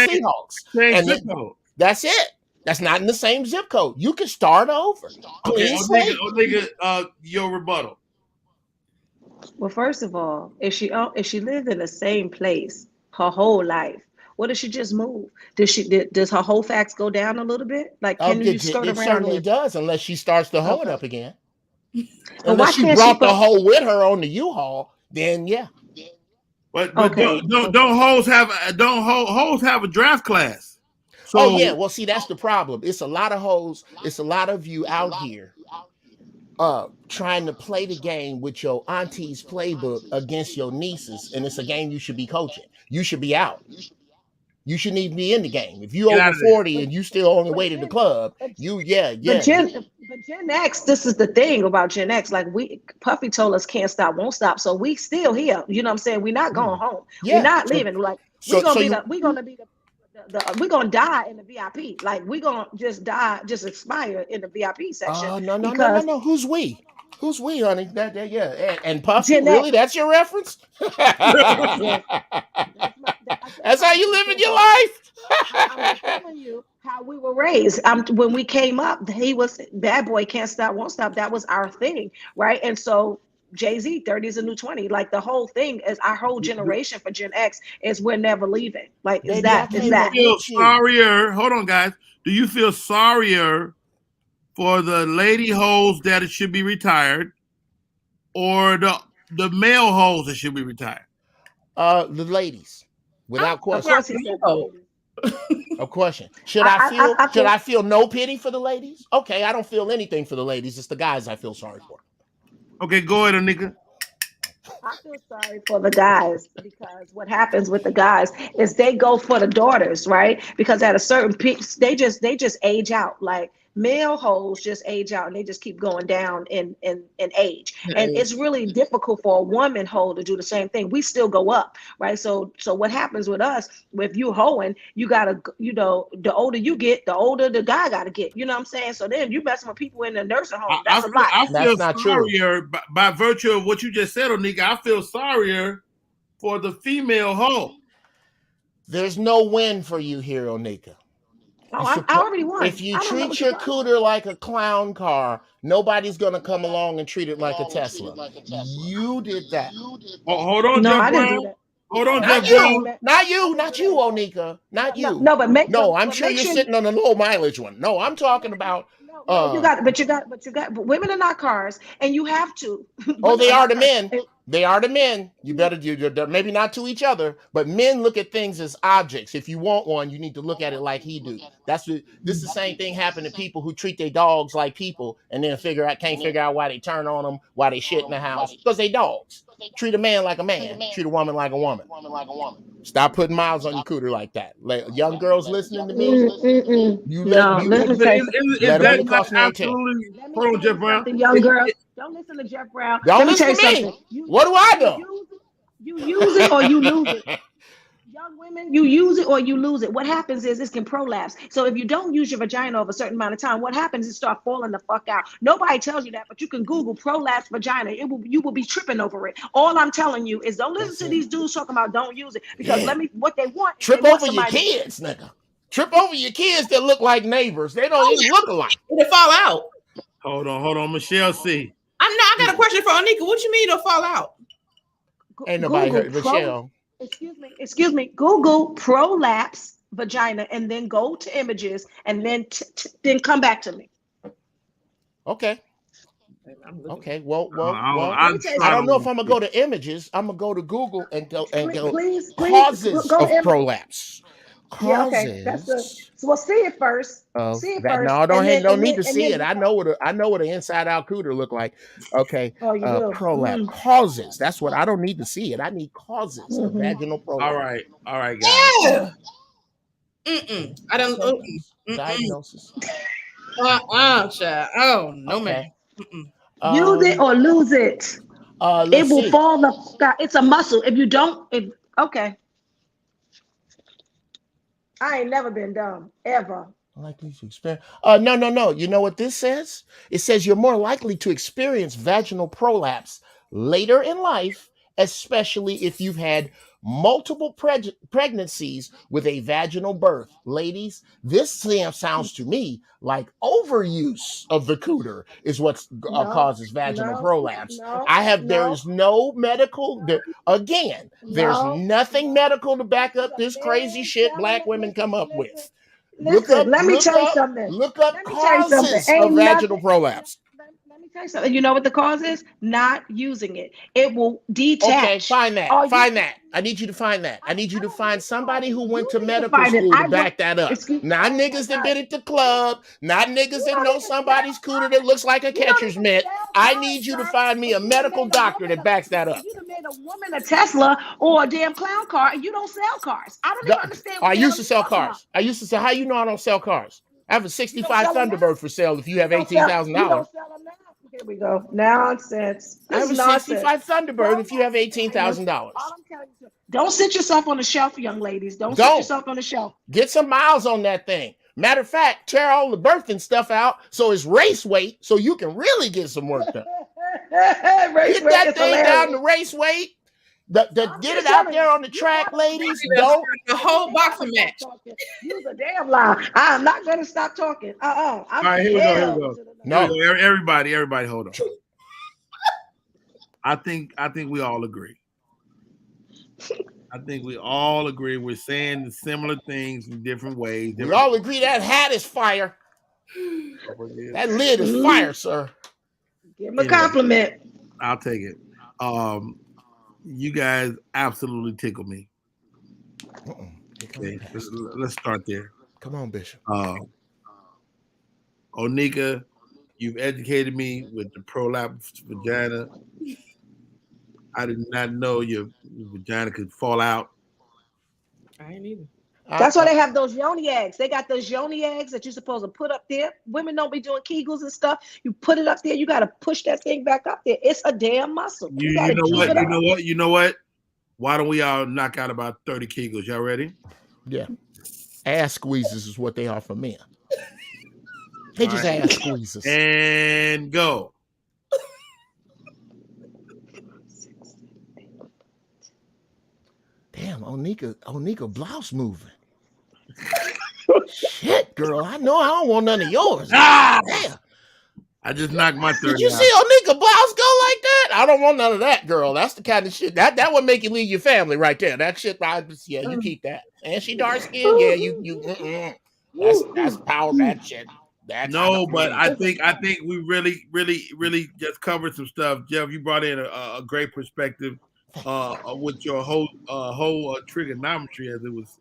Seahawks. That's it. That's not in the same zip code. You can start over. Okay, Onika, your rebuttal. Well, first of all, if she lived in the same place her whole life, what if she just moved? Does her whole facts go down a little bit? Like, can you skirt around? It certainly does, unless she starts the hoeing up again. Unless she brought the hoe with her on the U-Haul, then yeah. But don't hoes have a draft class? So, yeah, well, see, that's the problem. It's a lot of hoes. It's a lot of you out here trying to play the game with your auntie's playbook against your nieces, and it's a game you should be coaching. You should be out. You shouldn't even be in the game. If you over 40 and you still on the way to the club, But Gen X, this is the thing about Gen X. Like Puffy told us can't stop, won't stop. So we still here. You know what I'm saying? We're not going home. Yeah. We're not leaving. Like we're gonna die in the VIP. Like we're gonna just die, just expire in the VIP section. No. Who's we? Who's we, honey? Yeah. And Puffy, really? That's your reference? That's how you live in your life? I'm telling you how we were raised. When we came up, he was bad boy, can't stop, won't stop. That was our thing, right? And so Jay-Z, 30 is a new 20. Like the whole thing is our whole generation for Gen X is we're never leaving. Like is that? Do you feel sorrier? Hold on, guys. Do you feel sorrier for the lady hoes that it should be retired, or the male hoes that should be retired? The ladies, without question. Of question. Should I feel no pity for the ladies? Okay, I don't feel anything for the ladies. It's the guys I feel sorry for. Okay, go ahead, Onika. I feel sorry for the guys because what happens with the guys is they go for the daughters, right? Because at a certain peak, they just age out. Like male hoes just age out and they just keep going down in age. And it's really difficult for a woman hoe to do the same thing. We still go up, right? So what happens with us, if you hoeing, you gotta, the older you get, the older the guy gotta get. You know what I'm saying? So then you messing with people in the nursing home. That's a lot. I feel sorrier by virtue of what you just said, Onika. I feel sorrier for the female hoe. There's no win for you here, Onika. I already won. If you I don't know treat what your you're talking about. cooter like a clown car, nobody's gonna come along and treat it like a Tesla. You did that. Hold on, No, Jeff I didn't do Brown. that. Hold on, Not Jeff Brown. you, not you, Onika, not you. No, but No, I'm but sure make you're sure sitting on a low mileage one. No, I'm talking about. no, but women are not cars, and you have to. Oh, Women they are are not the cars. men. They are the men. You better do maybe not to each other, but men look at things as objects. If you want one, you need to look at it like he do. This is the same thing happened to people who treat their dogs like people and then can't figure out why they turn on them, why they shit in the house, because they dogs. Treat a man like a man. Treat a woman like a woman. Stop putting miles on your cooter like that. Young girls listening to me, you let No, let me tell you something. Is let them that be the not cautionary tale. absolutely? Let me Hold on, tell you Jeff Brown. something, young girls. Don't listen to Jeff Brown. Don't Let me tell listen you to me. something. What do I do? You use it or you lose it. Young women, you use it or you lose it. What happens is this can prolapse. So if you don't use your vagina over a certain amount of time, what happens is start falling the fuck out. Nobody tells you that, but you can Google prolapse vagina. You will be tripping over it. All I'm telling you is don't listen to these dudes talking about don't use it, because what they want is Trip they want over your somebody. kids, nigga. Trip over your kids that look like neighbors. They don't even look alike. It'll fall out. Hold on, Michelle C. I got a question for Onika. What you mean it'll fall out? Ain't nobody Google heard Michelle. Excuse me. Google prolapse vagina and then go to images and then then come back to me. Okay. Well. I I don't know if I'm gonna go to images. I'm gonna go to Google and go Please, causes go of to prolapse. Yeah, okay, that's good. So we'll see it first. See it first. No, don't need to and see then it. I know what an inside out cooter look like. Okay. Oh, you will. Prolapse causes. That's what I don't need to see it. I need causes of vaginal prolapse. All right, guys. Yeah. I don't. Diagnosis. Child. Oh no, Okay. man. Use it or lose it. It will fall the fuck out. It's a muscle. If you don't, okay. I ain't never been dumb ever. Likely to experience. No. You know what this says? It says you're more likely to experience vaginal prolapse later in life, especially if you've had multiple pregnancies with a vaginal birth. Ladies, this sounds to me like overuse of the cooter is what causes vaginal prolapse. There is no medical, there's nothing medical to back up this crazy shit black women come up with. Let me tell you something. Look up causes of vaginal prolapse. Let me tell you something. You know what the cause is? Not using it. It will detach. Okay, find that. I need you to find that. I need you to find somebody who went to medical school to back that up. Not niggas that been at the club. Not niggas that know somebody's cooter that looks like a catcher's mitt. I need you to find me a medical doctor that backs that up. You done made a woman a Tesla or a damn clown car, and you don't sell cars. I don't even understand. I used to sell cars. I used to say, how you know I don't sell cars? I have a 65 Thunderbird for sale if you have $18,000. Here we go. Nonsense. I have a 65 Thunderbird if you have $18,000. Don't sit yourself on the shelf, young ladies. Don't sit yourself on the shelf. Get some miles on that thing. Matter of fact, tear all the birthing stuff out so it's race weight so you can really get some work done. Get that thing down to race weight. Get it out there on the track, ladies. Don't the whole boxing match. You's a damn lie. I am not gonna stop talking. All right, here we go. No, everybody, hold on. I think we all agree. We're saying similar things in different ways. We all agree that hat is fire. That lid is fire, sir. Give him a compliment. I'll take it. You guys absolutely tickle me. Okay, let's start there. Come on, Bishop. Onika, you've educated me with the prolapse vagina. I did not know your vagina could fall out. I ain't either. That's why they have those yoni eggs. They got those yoni eggs that you're supposed to put up there. Women don't be doing Kegels and stuff. You put it up there. You got to push that thing back up there. It's a damn muscle. You know what? Why don't we all knock out about 30 Kegels? Y'all ready? Yeah. Ass squeezes is what they are for men. They just ass squeezes. And go. Damn, Onika blouse moving. Shit, girl. I know I don't want none of yours. Ah! Damn. I just knocked my 30 Did you out. see Onika blouse go like that? I don't want none of that, girl. That's the kind of shit that would make you leave your family right there. That shit, you keep that. And she dark skinned, yeah, you. That's power, that shit. That's No, but I think we really just covered some stuff. Jeff, you brought in a great perspective with your whole trigonometry, as it was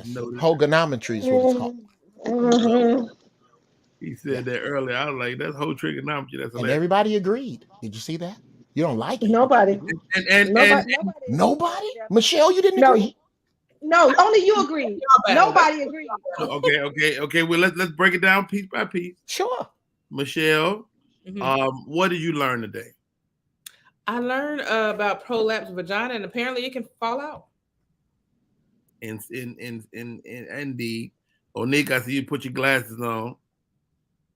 noted. Hogonometry is what it's called. He said that earlier. I was like, that's whole trigonometry. That's and everybody agreed. Did you see that? You don't like it? Nobody. Nobody. Michelle, you didn't agree. No, only you agreed. Nobody agreed. Okay. Well, let's break it down piece by piece. Sure. Michelle, what did you learn today? I learned about prolapsed vagina, and apparently it can fall out. Indeed. Onika, I see you put your glasses on.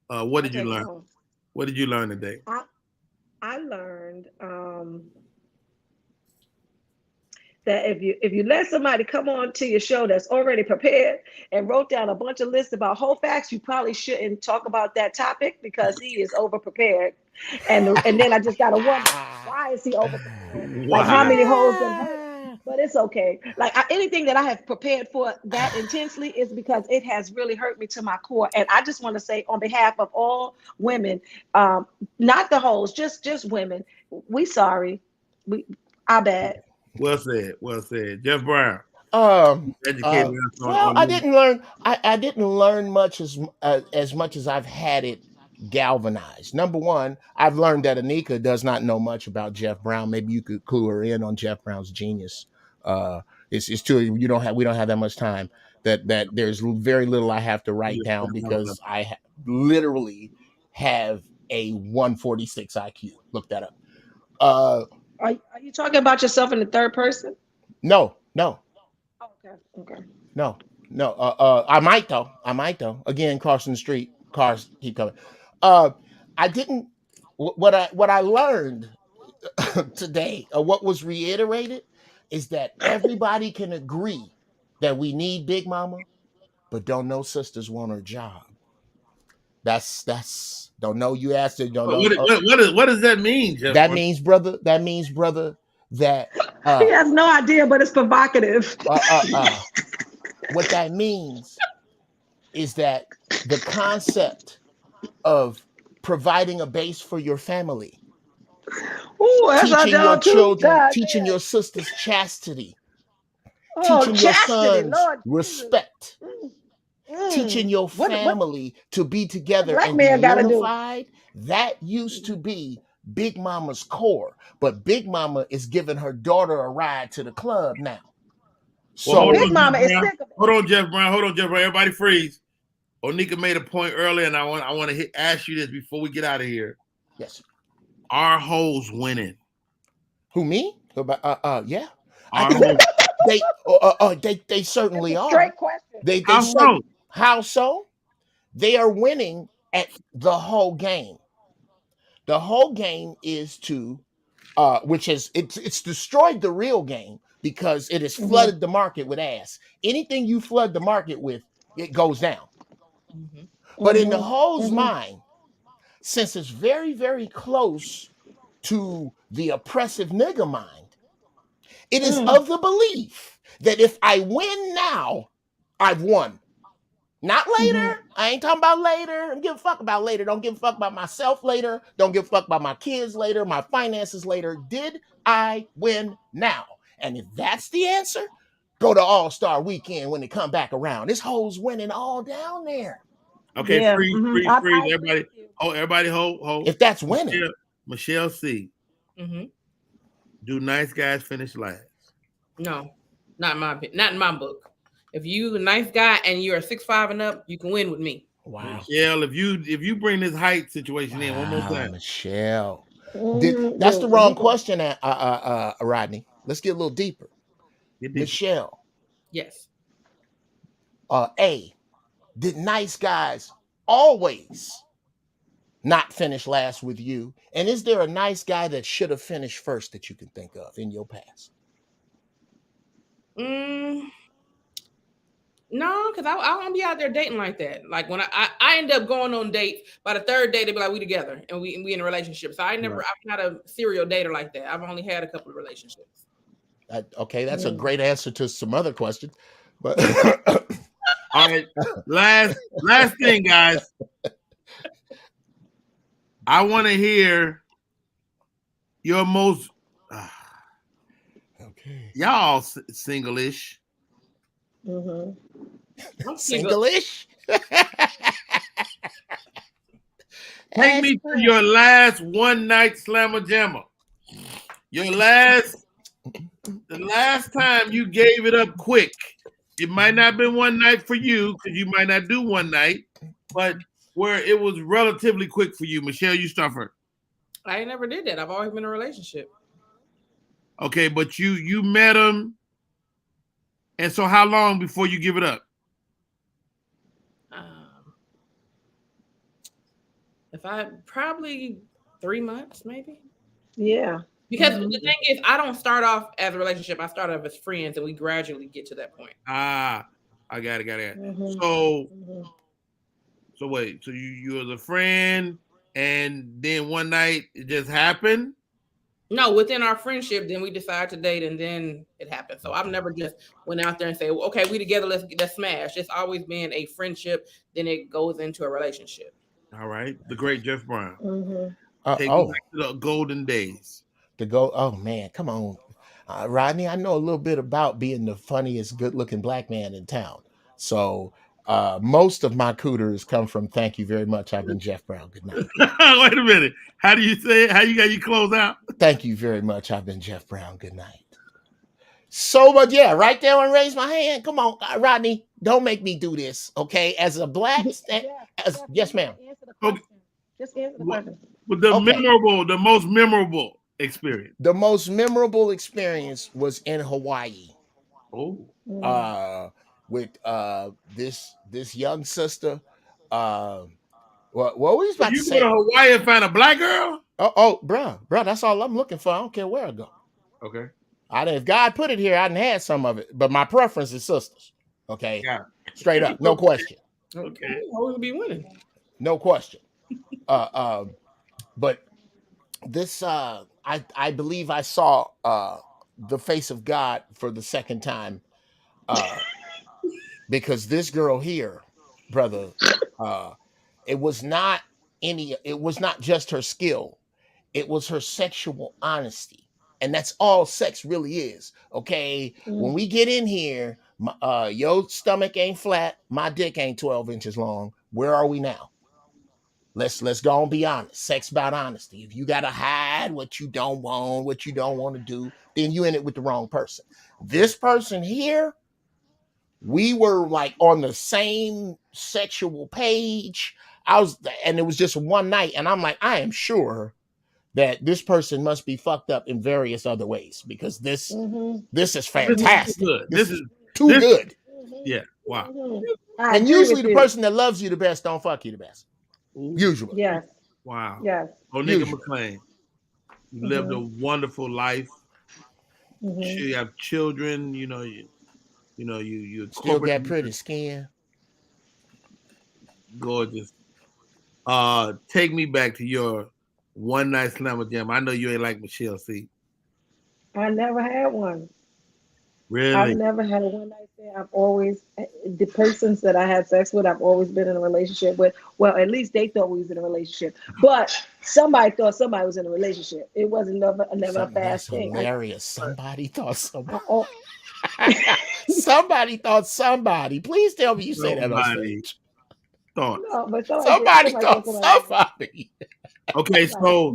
What did you learn? What did you learn today? I learned that if you let somebody come on to your show that's already prepared and wrote down a bunch of lists about whole facts, you probably shouldn't talk about that topic because he is over prepared. And then I just gotta wonder, why is he over prepared? Like how many holes been hurt? But it's okay. Like anything that I have prepared for that intensely is because it has really hurt me to my core. And I just want to say on behalf of all women, not the hoes, just women, we sorry. Our bad. Well said. Jeff Brown. Educated I didn't learn. I didn't learn much as much as I've had it galvanized. Number one, I've learned that Onika does not know much about Jeff Brown. Maybe you could clue her in on Jeff Brown's genius. It's true. We don't have that much time. That there's very little I have to write down because I literally have a 146 IQ. Look that up. Are you talking about yourself in the third person? No. Oh, okay. No. I might though. Again, crossing the street, cars keep coming. I didn't. What I learned today, or what was reiterated, is that everybody can agree that we need Big Mama, but don't know sisters want her job. That's don't know. You asked it. Don't know. What does that mean, Jeff? That means, brother. That he has no idea, but it's provocative. What that means is that the concept of providing a base for your family, teaching your children, teaching your sisters chastity, teaching your sons respect, teaching your family to be together and be unified. That used to be Big Mama's core, but Big Mama is giving her daughter a ride to the club now. So Big Mama is sick of it. Hold on, Jeff Brown. Everybody freeze. Onika made a point earlier, and I want to ask you this before we get out of here. Yes. Are hoes winning? Who, me? Yeah. They certainly are. Straight question. How so? They are winning at the whole game. The whole game is to, it's destroyed the real game because it has flooded the market with ass. Anything you flood the market with, it goes down. But in the hoe's mind, since it's very, very close to the oppressive nigga mind, it is of the belief that if I win now, I've won. Not later. I ain't talking about later. I don't give a fuck about later. Don't give a fuck about myself later. Don't give a fuck about my kids later, my finances later. Did I win now? And if that's the answer, go to All-Star Weekend when they come back around. This hoe's winning all down there. Okay, freeze. Everybody hold. If that's winning. Michelle C. Do nice guys finish last? No, not in my book. If you a nice guy and you're 6'5" and up, you can win with me. Wow. Michelle, if you bring this height situation in one more time. Michelle. That's the wrong question, Rodney. Let's get a little deeper. Michelle. Yes. Did nice guys always not finish last with you? And is there a nice guy that should have finished first that you can think of in your past? No, because I don't be out there dating like that. Like when I end up going on dates, by the third day they be like, we together and we in a relationship. So I'm not a serial dater like that. I've only had a couple of relationships. Okay, that's a great answer to some other questions. But all right, last thing, guys. I want to hear your most. Okay. Y'all single-ish. I'm single-ish. Take me to your last one night slammer jammer. The last time you gave it up quick. It might not have been one night for you because you might not do one night, but where it was relatively quick for you. Michelle, you start first. I never did that. I've always been in a relationship. Okay, but you met him, and so how long before you give it up? If I probably 3 months, maybe. Yeah. Because the thing is, I don't start off as a relationship. I start off as friends, and we gradually get to that point. I got it. So wait, so you was a friend, and then one night it just happened? No, within our friendship, then we decide to date, and then it happened. So I've never just went out there and say, well, "Okay, we together. Let's smash." It's always been a friendship. Then it goes into a relationship. All right, the great Jeff Brown. Take Oh, me back to the golden days. Oh man, come on, Rodney. I know a little bit about being the funniest, good-looking black man in town. So most of my cooters come from "Thank you very much. I've been Jeff Brown. Good night." Wait a minute. How do you say it? How you got your close out? Thank you very much. I've been Jeff Brown. Good night. So, but yeah, right there and raise my hand. Come on, Rodney. Don't make me do this, okay? As a black, yes, ma'am. Okay. Just answer the question. But the most memorable experience. The most memorable experience was in Hawaii. Oh. With this young sister. What were you about to say? You go to Hawaii and find a black girl? Oh, bro, that's all I'm looking for. I don't care where I go. Okay. If God put it here, I done had some of it, but my preference is sisters. Okay. Yeah. Straight up, no question. Okay. Always be winning. No question. But this I believe I saw the face of God for the second time. Because this girl here, brother, it was not just her skill, it was her sexual honesty. And that's all sex really is. Okay. When we get in here, your stomach ain't flat, my dick ain't 12 inches long. Where are we now? Let's go and be honest. Sex about honesty. If you gotta hide what you don't want to do, then you in it with the wrong person. This person here, we were like on the same sexual page. And it was just one night, and I'm like, I am sure that this person must be fucked up in various other ways, because this is fantastic. This is too good. Yeah. Wow. And usually the person that loves you the best don't fuck you the best. Usually. Yes. Wow. Yes. Nigga McClain. You lived a wonderful life. You have children, you still got pretty skin. Gorgeous. Take me back to your one night slammer jam. I know you ain't like Michelle C. I never had one. Really? I've never had a one night stand. I've always, the persons that I had sex with, I've always been in a relationship with. Well, at least they thought we was in a relationship. But somebody thought somebody was in a relationship. It wasn't never a fast thing. Hilarious. Somebody thought somebody. Somebody thought somebody. Please tell me you say that on stage. Thought. No, but somebody thought somebody. Okay, so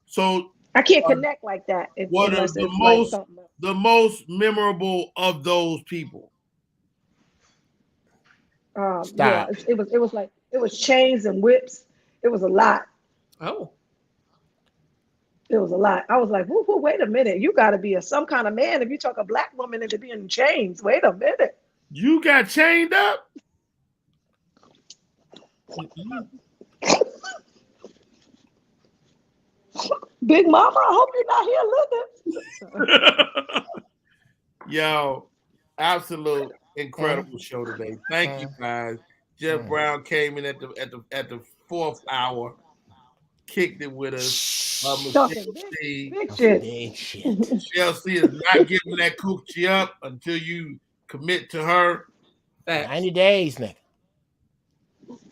so I can't connect like that. What are the most memorable of those people? Yeah, it was chains and whips. It was a lot. Oh. It was a lot. I was like, wait a minute. You got to be some kind of man if you talk a black woman into being in chains. Wait a minute. You got chained up? Big Mama, I hope you're not here living. Yo, absolute incredible show today. Thank you guys. Jeff Brown came in at the fourth hour, kicked it with us. Michelle C. Big shit. Michelle C is not giving that coochie up until you commit to her. 90 days, nigga.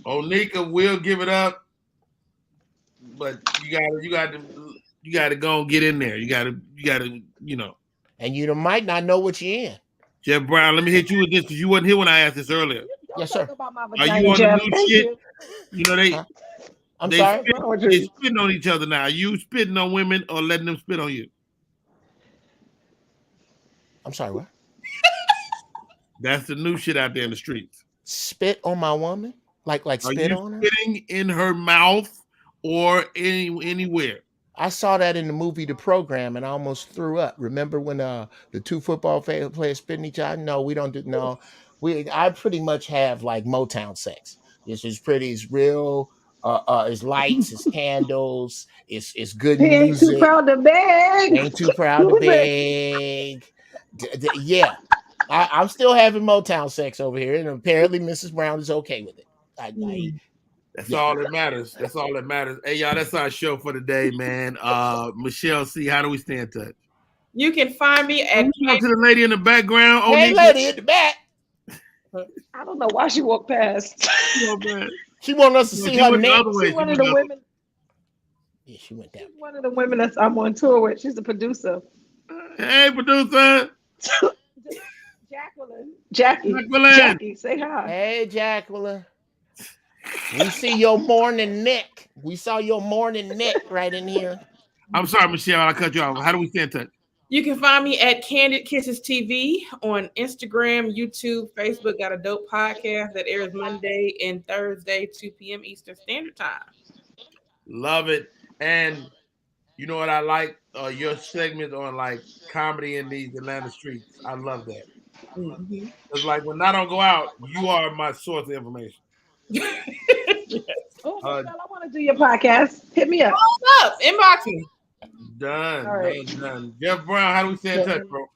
Onika will give it up, but you gotta go and get in there. You gotta, you know. And you might not know what you're in. Jeff Brown, let me hit you with this because you wasn't here when I asked this earlier. Yes, sir. Are you on the new shit? You know they. I'm sorry. They spitting on each other now. Are you spitting on women or letting them spit on you? I'm sorry, what? That's the new shit out there in the streets. Spit on my woman? Like spit on her? Spitting in her mouth or anywhere? I saw that in the movie The Program and I almost threw up. Remember when the two football players spitting each other? No, we don't do no. I pretty much have like Motown sex. It's real. It's lights, it's candles, it's good music. Ain't too proud to beg. Ain't too proud to beg. Yeah, I'm still having Motown sex over here, and apparently Mrs. Brown is okay with it. That's all that matters. That's all that matters. Hey, y'all, that's our show for today, man. Michelle C., how do we stay in touch? You can find me at to the lady in the background. Hey, lady in the back. I don't know why she walked past. She wanted us to see her neck. She's one of the women. Yeah, she went down. One of the women that I'm on tour with. She's a producer. Hey, producer. Jackie, say hi. Hey, Jacqueline. We see your morning neck. We saw your morning neck right in here. I'm sorry, Michelle. I cut you off. How do we stay in touch? You can find me at Candid Kisses TV on Instagram, YouTube, Facebook. Got a dope podcast that airs Monday and Thursday, 2 p.m. Eastern Standard Time. Love it. And you know what I like? Your segment on like comedy in these Atlanta streets. I love that. Mm-hmm. It's like when I don't go out, you are my source of information. Yes. I want to do your podcast. Hit me up. What's up? Inbox me. Done. All right. Done. Jeff Brown, how do we stay in touch, bro?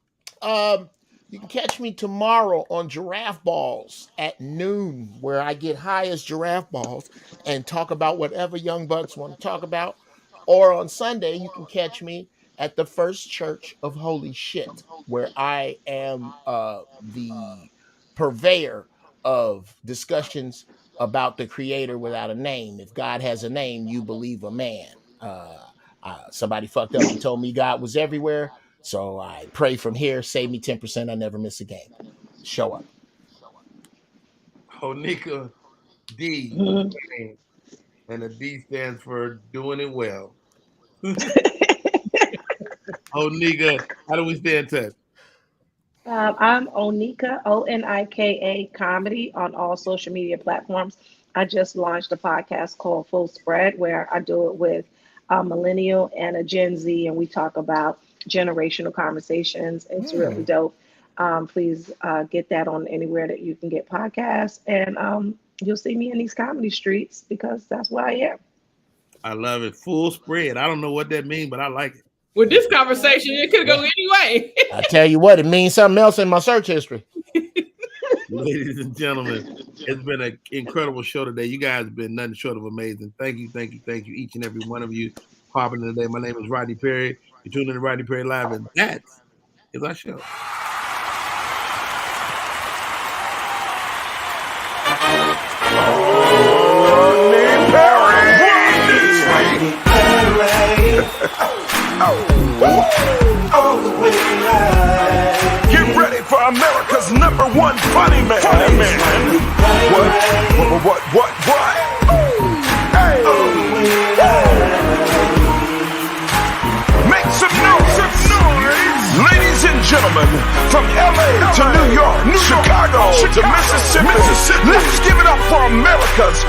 You can catch me tomorrow on Giraffe Balls at noon, where I get high as giraffe balls and talk about whatever young bucks want to talk about. Or on Sunday, you can catch me at the First Church of Holy Shit, where I am the purveyor of discussions about the creator without a name. If God has a name, you believe a man. Somebody fucked up and told me God was everywhere. So I pray from here, save me 10%. I never miss a game. Show up. Onika D. And the D stands for doing it well. Onika, how do we stay in touch? I'm Onika, Onika Comedy on all social media platforms. I just launched a podcast called Full Spread where I do it with a millennial and a Gen Z, and we talk about generational conversations. It's really dope. Please get that on anywhere that you can get podcasts, and you'll see me in these comedy streets because that's where I am. I love it. Full spread. I don't know what that means, but I like it. With this conversation, it could go any way. I tell you what, it means something else in my search history. Ladies and gentlemen, it's been an incredible show today. You guys have been nothing short of amazing. Thank you, each and every one of you popping in today. My name is Rodney Perry. You're tuning in to Rodney Perry Live, and that is our show. Get ready for America's #1 funny man. What? Hey. Make some noise. Ladies and gentlemen, from LA to New York, Chicago to Mississippi, let's give it up for America's